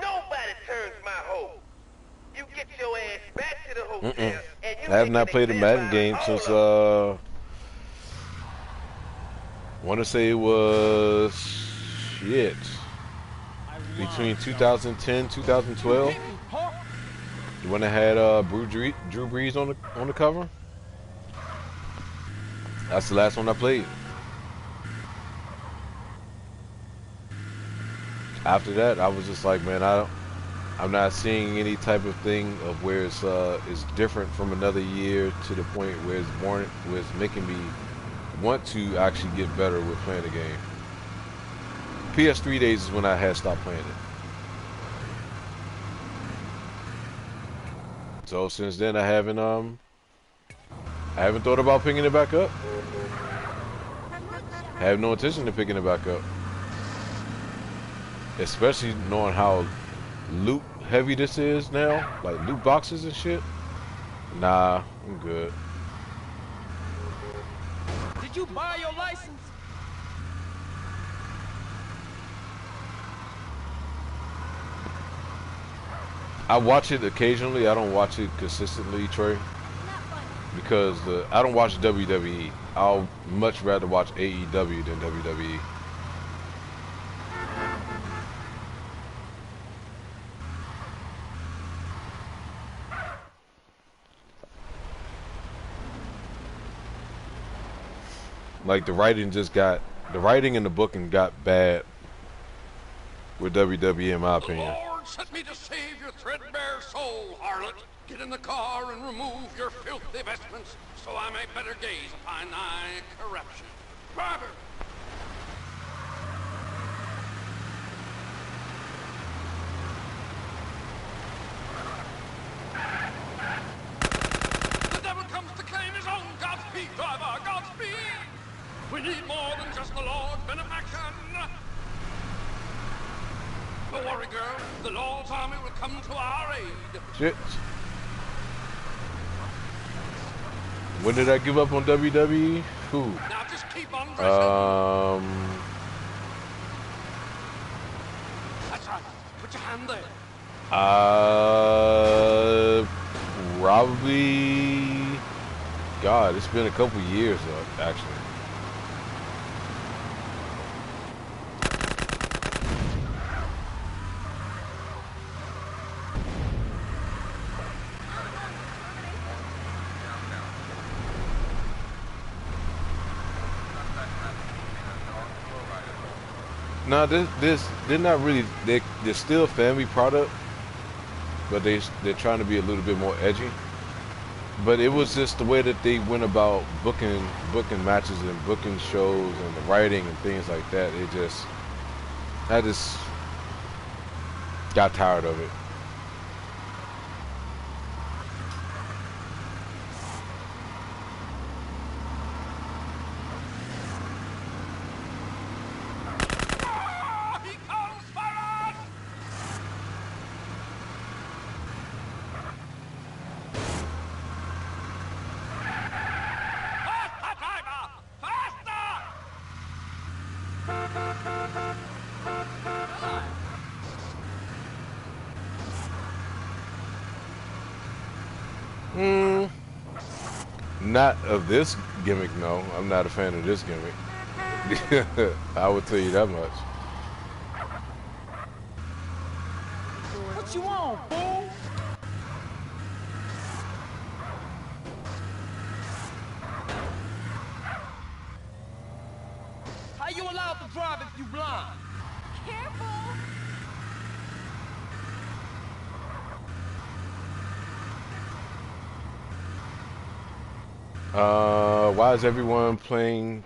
Nobody turns my hoe. You get your ass back to the hotel. And you I have not played a Madden game since want to say it was shit between 2010 2012 when I had Drew Brees on the cover. That's the last one I played. After that, I was just like, man, I'm not seeing any type of thing of where it's different from another year to the point where it's making me want to actually get better with playing the game. PS3 days is when I had stopped playing it. So since then, I haven't thought about picking it back up. I have no intention of picking it back up. Especially knowing how loot heavy this is now, like loot boxes and shit. Nah, I'm good. Did you buy your license? I watch it occasionally. I don't watch it consistently, Trey, because I don't watch WWE. I'll much rather watch AEW than WWE. Like the writing and the booking got bad with WWE in my opinion. Lord sent me to save your threadbare soul, harlot. Get in the car and remove your filthy vestments, so I may better gaze upon thy corruption. Barber! The devil comes to claim his own. Godspeed, driver, Godspeed! We need more than just the Lord's benefaction. Don't worry, girl. The Lord's army will come to our aid. Shit. When did I give up on WWE? Who? Now just keep on dressing. That's right. Put your hand there. Probably. God, it's been a couple years actually. No, they're not really. They're still a family product, but they're trying to be a little bit more edgy. But it was just the way that they went about booking matches and booking shows and the writing and things like that. I just got tired of it. Not of this gimmick, no. I'm not a fan of this gimmick. I would tell you that much. What you want, fool? How you allowed to drive if you blind? Careful! Why is everyone playing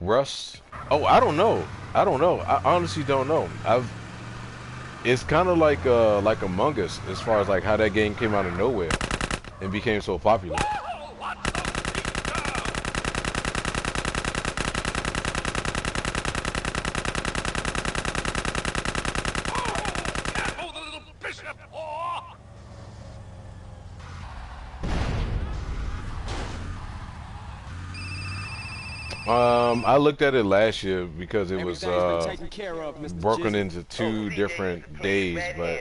Rust? Oh, I don't know. I don't know. I honestly don't know. It's kind of like Among Us as far as like how that game came out of nowhere and became so popular. I looked at it last year because it was broken into 2 different days, but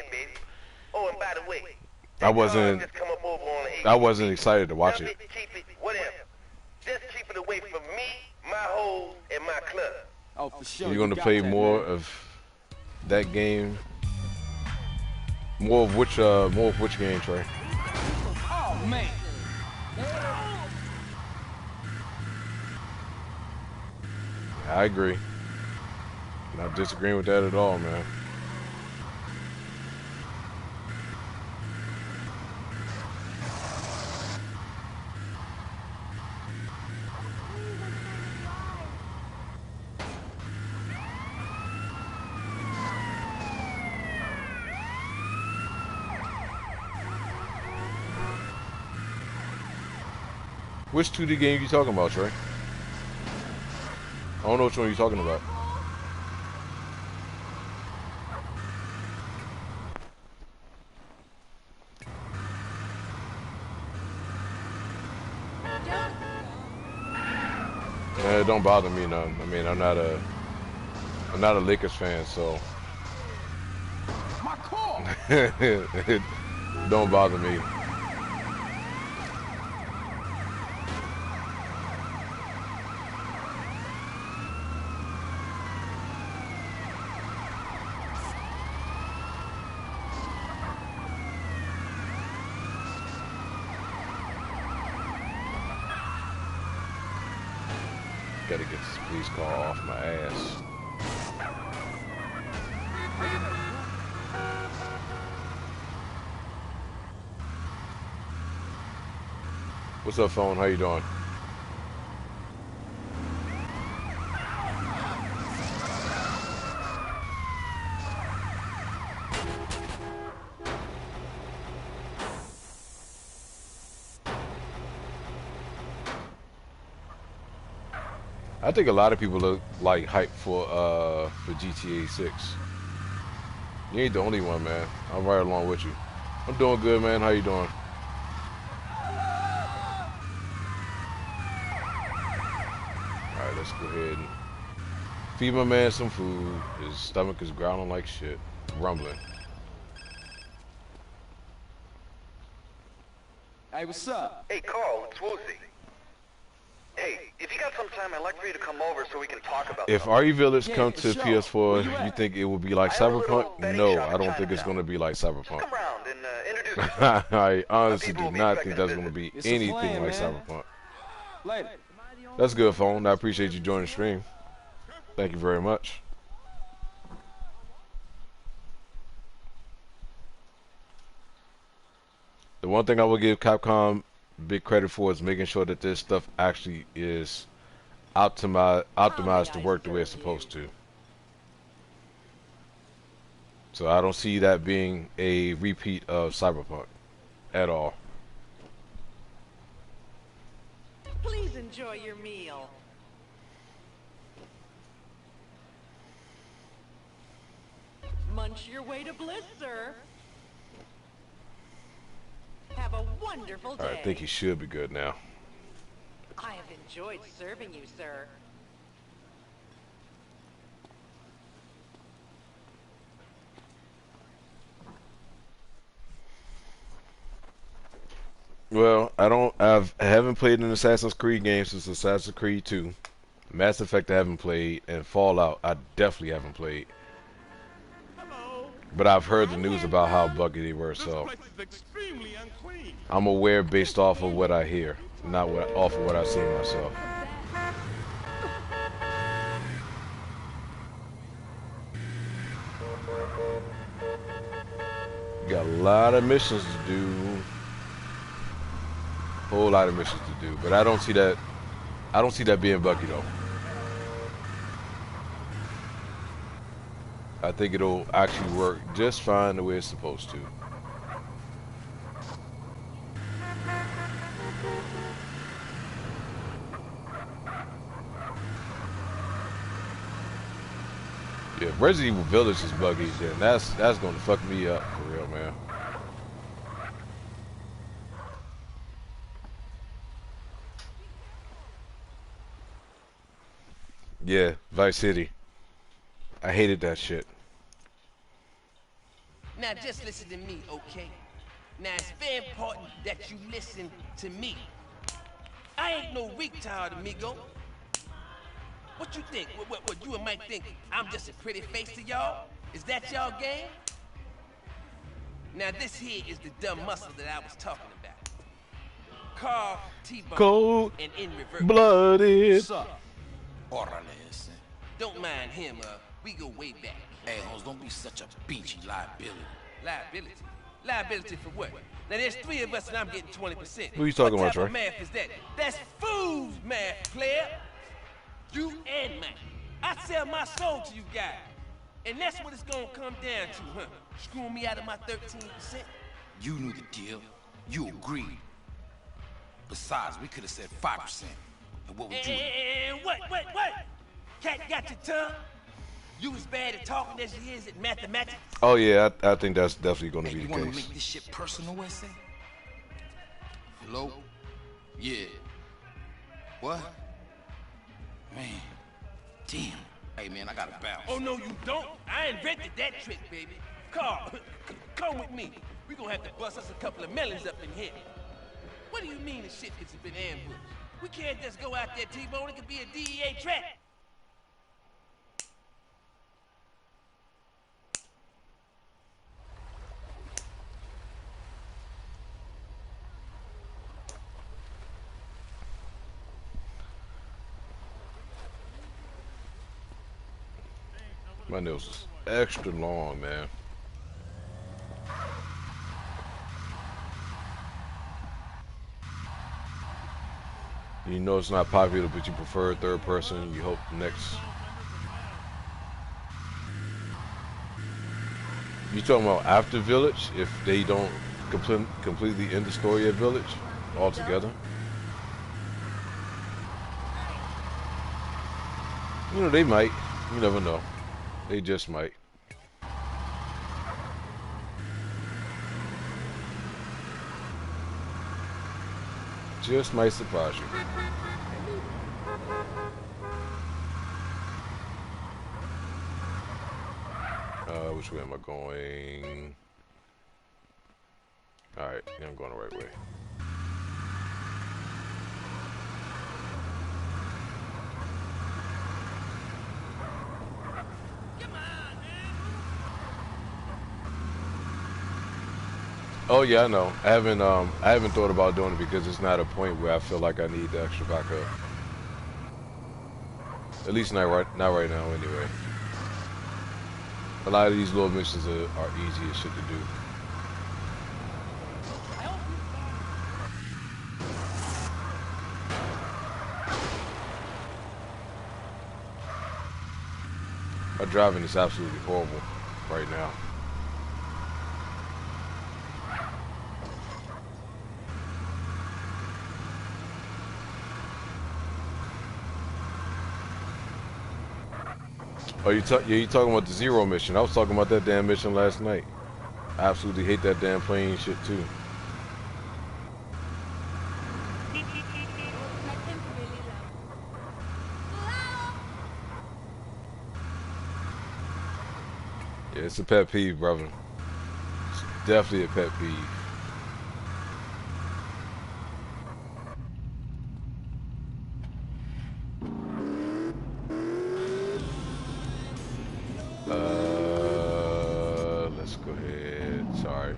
Oh, and by the way, I wasn't excited to watch it. Whatever. Just keep it away from me, my hoes, and my club. Oh, for sure. You're gonna play more of that game. More of which game, Trey? Oh man. I agree. Not disagreeing with that at all, man. Which 2D game you talking about, Trey? I don't know which one you're talking about. It don't bother me none. I mean, I'm not a Lakers fan, so My car. it don't bother me. Gotta get this police car off my ass. What's up, phone? How you doing? I think a lot of people are like hyped for GTA 6. You ain't the only one, man. I'm right along with you. I'm doing good, man. How you doing? Alright, let's go ahead and feed my man some food. His stomach is growling like shit. Rumbling. Hey, what's up? Hey, Carl, it's Woozy. Hey, if you got some time, I'd like for you to come over so we can talk about If something. RE Village come to sure. PS4, you think it will be like I have a little Cyberpunk? betting No, shop I in don't think it's Chinatown. going to be like Just Cyberpunk. come around and introduce yourself. I honestly People do will be not think expecting that's a going to be visit. It's a anything plan, like man. Cyberpunk. Later. That's good, phone. I appreciate you joining the stream. Thank you very much. The one thing I will give Capcom big credit for is making sure that this stuff actually is optimized to work the way it's supposed to. So I don't see that being a repeat of Cyberpunk at all. Please enjoy your meal. Munch your way to bliss, sir. Have a wonderful day. I think he should be good now. I have enjoyed serving you, sir. Well, I haven't played an Assassin's Creed game since Assassin's Creed 2. Mass Effect I haven't played, and Fallout I definitely haven't played. But I've heard the news about how buggy they were, so I'm aware based off of what I hear, not off of what I've seen myself. Got a lot of missions to do. Whole lot of missions to do, but I don't see that. I don't see that being buggy though. I think it'll actually work just fine the way it's supposed to. Yeah, if Resident Evil Village is buggy, then that's gonna fuck me up for real, man. Yeah, Vice City. I hated that shit. Now just listen to me, okay? Now it's very important that you listen to me. I ain't no retard, amigo. What you think? What you and Mike think? I'm just a pretty face to y'all? Is that y'all game? Now this here is the dumb muscle that I was talking about. Carl T-Bone Cold and in reverse. blooded. Sup? Orales. Don't mind him, we go way back. Hey, Holmes, don't be such a beachy liability. Liability? Liability for what? Now there's 3 of us and I'm getting 20%. Who you talking about, What type Trey? of math is that? That's fool's math, player. You and mine. I sell my soul to you guys. And that's what it's gonna come down to, huh? Screwing me out of my 13%? You knew the deal. You agreed. Besides, we could have said 5%. And what would you... And what? Cat got your tongue? You as bad at talking as you is at mathematics? Oh yeah, I think that's definitely going to be You the want to case. make this shit personal, SA? Hello? Yeah. What? Man. Damn. Hey, man, I gotta bounce. Oh, no, you don't. I invented that trick, baby. Carl, come with me. We gonna have to bust us a couple of melons up in here. What do you mean the shit has been ambushed? We can't just go out there, T-Bone. It could be a DEA trap. My nails is extra long, man. You know it's not popular, but you prefer third person. You hope next. You talking about after Village? If they don't completely end the story of Village altogether? You know, they might. You never know. They just might. Just might surprise you. Which way am I going? Alright, yeah, I'm going the right way. Oh yeah, I know. I haven't thought about doing it because it's not a point where I feel like I need the extra backup. At least not right now anyway. A lot of these little missions are easy as shit to do. My driving is absolutely horrible right now. Oh, you talking about the Zero mission? I was talking about that damn mission last night. I absolutely hate that damn plane shit too. Yeah, it's a pet peeve, brother. It's definitely a pet peeve. Go ahead. Sorry.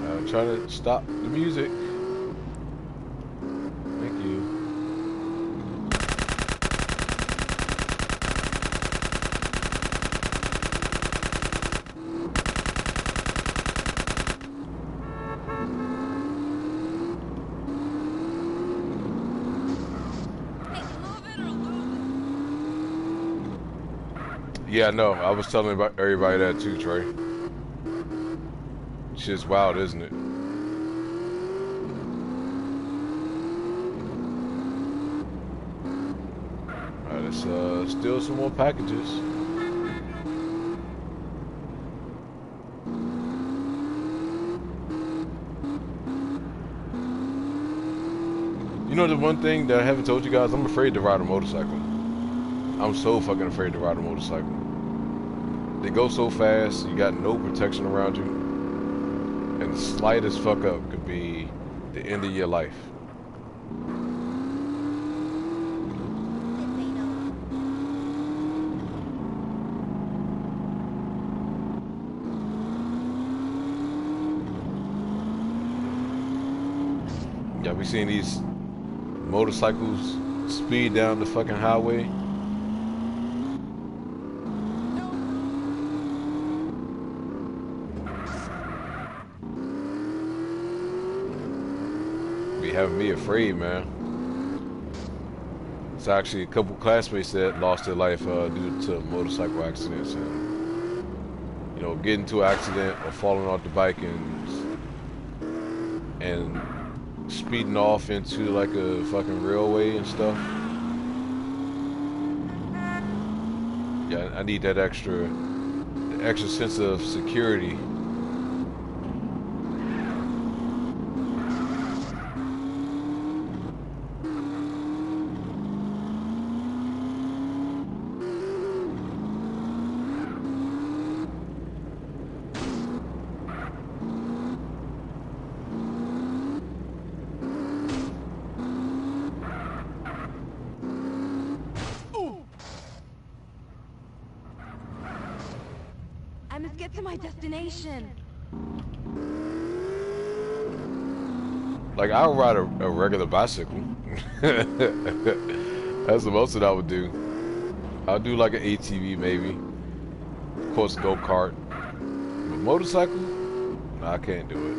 I'm trying to stop the music. Thank you. Yeah, no, I was telling everybody that too, Trey. Shit's wild, isn't it? Alright, let's steal some more packages. You know the one thing that I haven't told you guys, I'm afraid to ride a motorcycle. I'm so fucking afraid to ride a motorcycle. They go so fast, you got no protection around you. And the slightest fuck up could be the end of your life. Y'all be seeing these motorcycles speed down the fucking highway? Having me afraid, man. It's actually a couple classmates that lost their life due to motorcycle accidents, and you know, getting into an accident or falling off the bike and speeding off into like a fucking railway and stuff. Yeah, I need that extra sense of security. Get to my destination. Like, I'll ride a regular bicycle. That's the most that I would do. I'll do like an ATV maybe. Of course, go-kart. But motorcycle? No, I can't do it.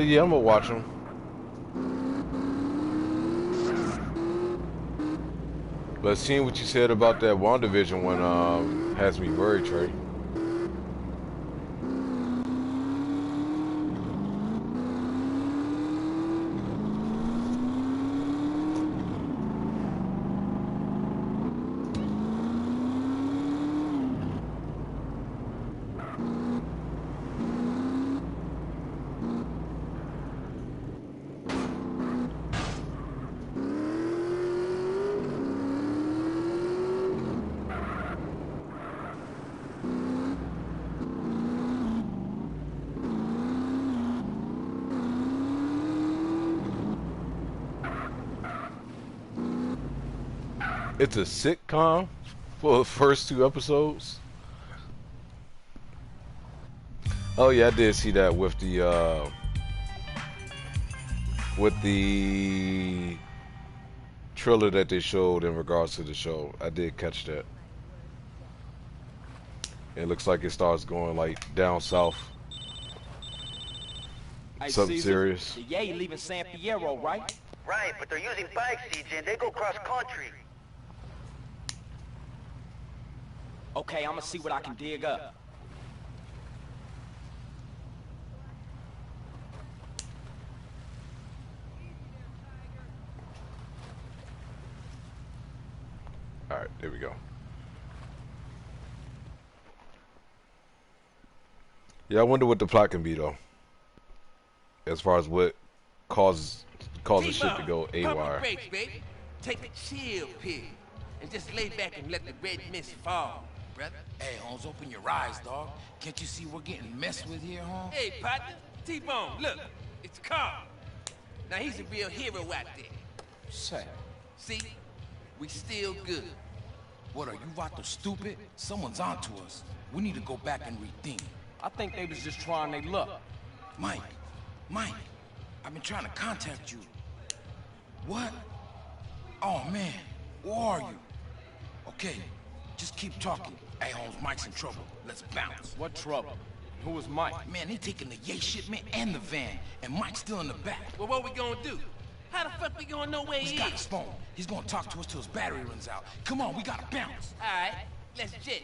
Yeah, I'm gonna watch them. But seeing what you said about that WandaVision one has me worried, Trey. It's a sitcom for the first 2 episodes. Oh yeah, I did see that with the trailer that they showed in regards to the show. I did catch that. It looks like it starts going like down south. Something serious. The Yay leaving San Fierro, right? Right, but they're using bikes, CJ, and they go cross country. Okay, I'm gonna see what I can dig up. Alright, there we go. Yeah, I wonder what the plot can be though. As far as what causes shit to go Pump the AWire. brakes, baby. Take a chill pill and just lay back and let the red mist fall, brother. Hey, Holmes, open your eyes, dog. Can't you see we're getting messed with here, Holmes? Hey, partner, T-Bone, look, it's Carl. Now he's a real hero out there. Say. See, we still good. What, are you vato stupid? Someone's onto us. We need to go back and rethink. I think they was just trying their luck. Mike, I've been trying to contact you. What? Oh, man, where are you? Okay, just keep talking. Hey, Holmes, Mike's in trouble. Let's bounce. What trouble? Who was Mike? Man, they taking the yay shipment and the van, and Mike's still in the back. Well, what we gonna do? How the fuck we gonna know where he He's got is? his phone. He's gonna talk to us till his battery runs out. Come on, we gotta bounce. All right, let's jet.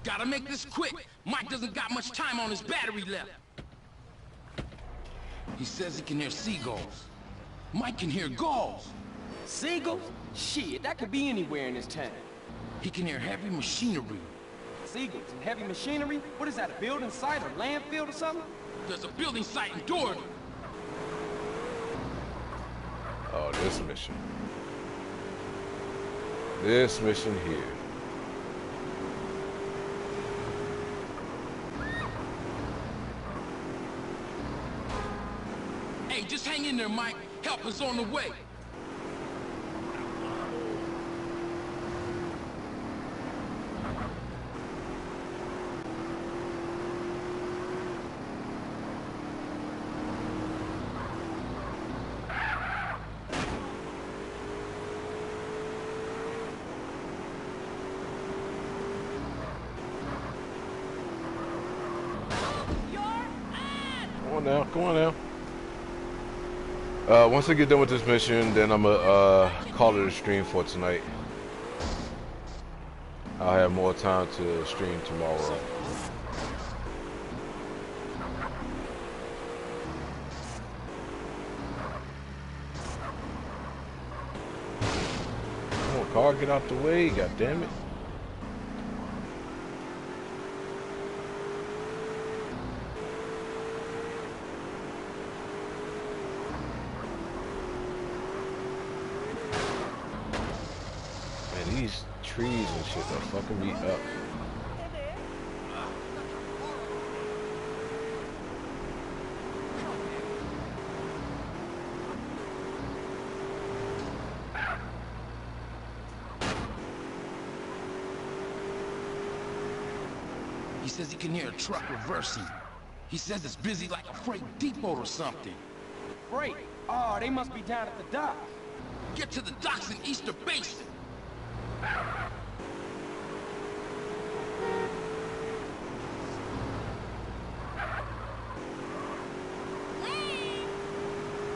Gotta make this quick. Mike doesn't got much time on his battery left. He says he can hear seagulls. Mike can hear gulls. Seagulls? Shit, that could be anywhere in this town. He can hear heavy machinery. Seagulls and heavy machinery? What is that, a building site or landfill or something? There's a building site in Dorton. Oh, this mission. This mission here. Hey, just hang in there, Mike. Help is on the way. Come on now. Once I get done with this mission, then I'm gonna call it a stream for tonight. I'll have more time to stream tomorrow. Come on, car, get out the way, god damn it. These trees and shit are fucking me up. He says he can hear a truck reversing. He says it's busy like a freight depot or something. Freight? Oh, they must be down at the dock. Get to the docks in Easter Basin.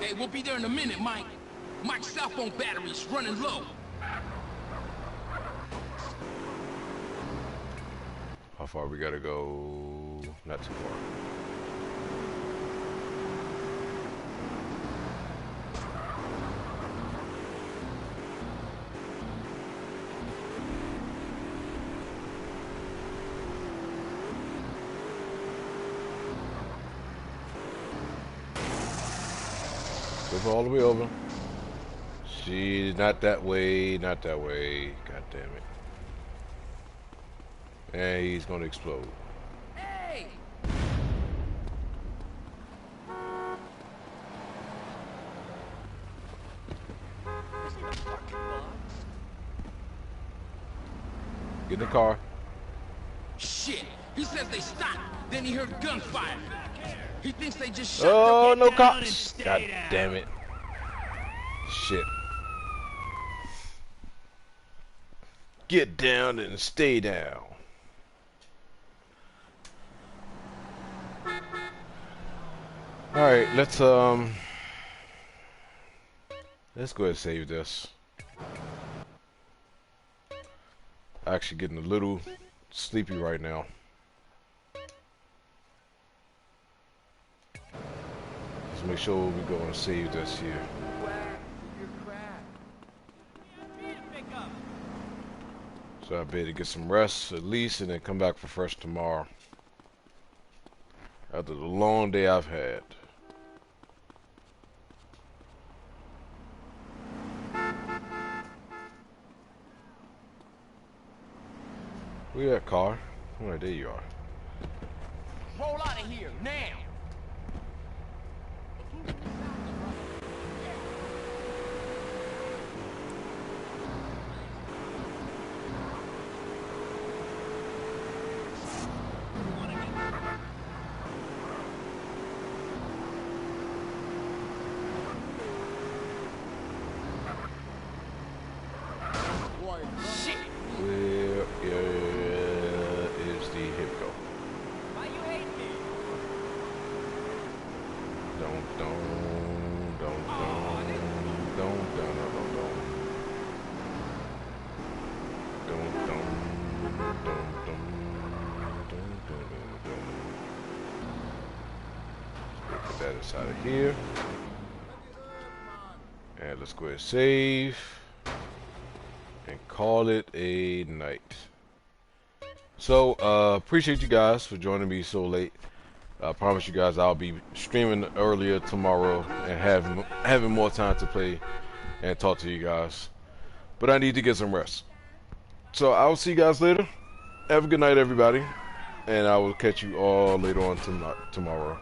Hey, we'll be there in a minute, Mike. Mike's cell phone battery's running low. How far we gotta go? Not too far. Go all the way over. See, not that way, not that way. God damn it. And he's gonna explode. Hey! Get in the car. Shit! He says they stopped. Then he heard gunfire. He thinks they just shot. Oh, no cops! God damn it. Shit. Get down and stay down. Alright, let's go ahead and save this. Actually getting a little sleepy right now. Let's make sure we go and save this here. So I better get some rest at least, and then come back for fresh tomorrow. After the long day I've had. Where that car? Oh, there you are. Roll out of here, now! Out of here, and let's go ahead and save and call it a night. So appreciate you guys for joining me so late. I promise you guys I'll be streaming earlier tomorrow and having more time to play and talk to you guys, but I need to get some rest. So I'll see you guys later. Have a good night, everybody, and I will catch you all later on tomorrow.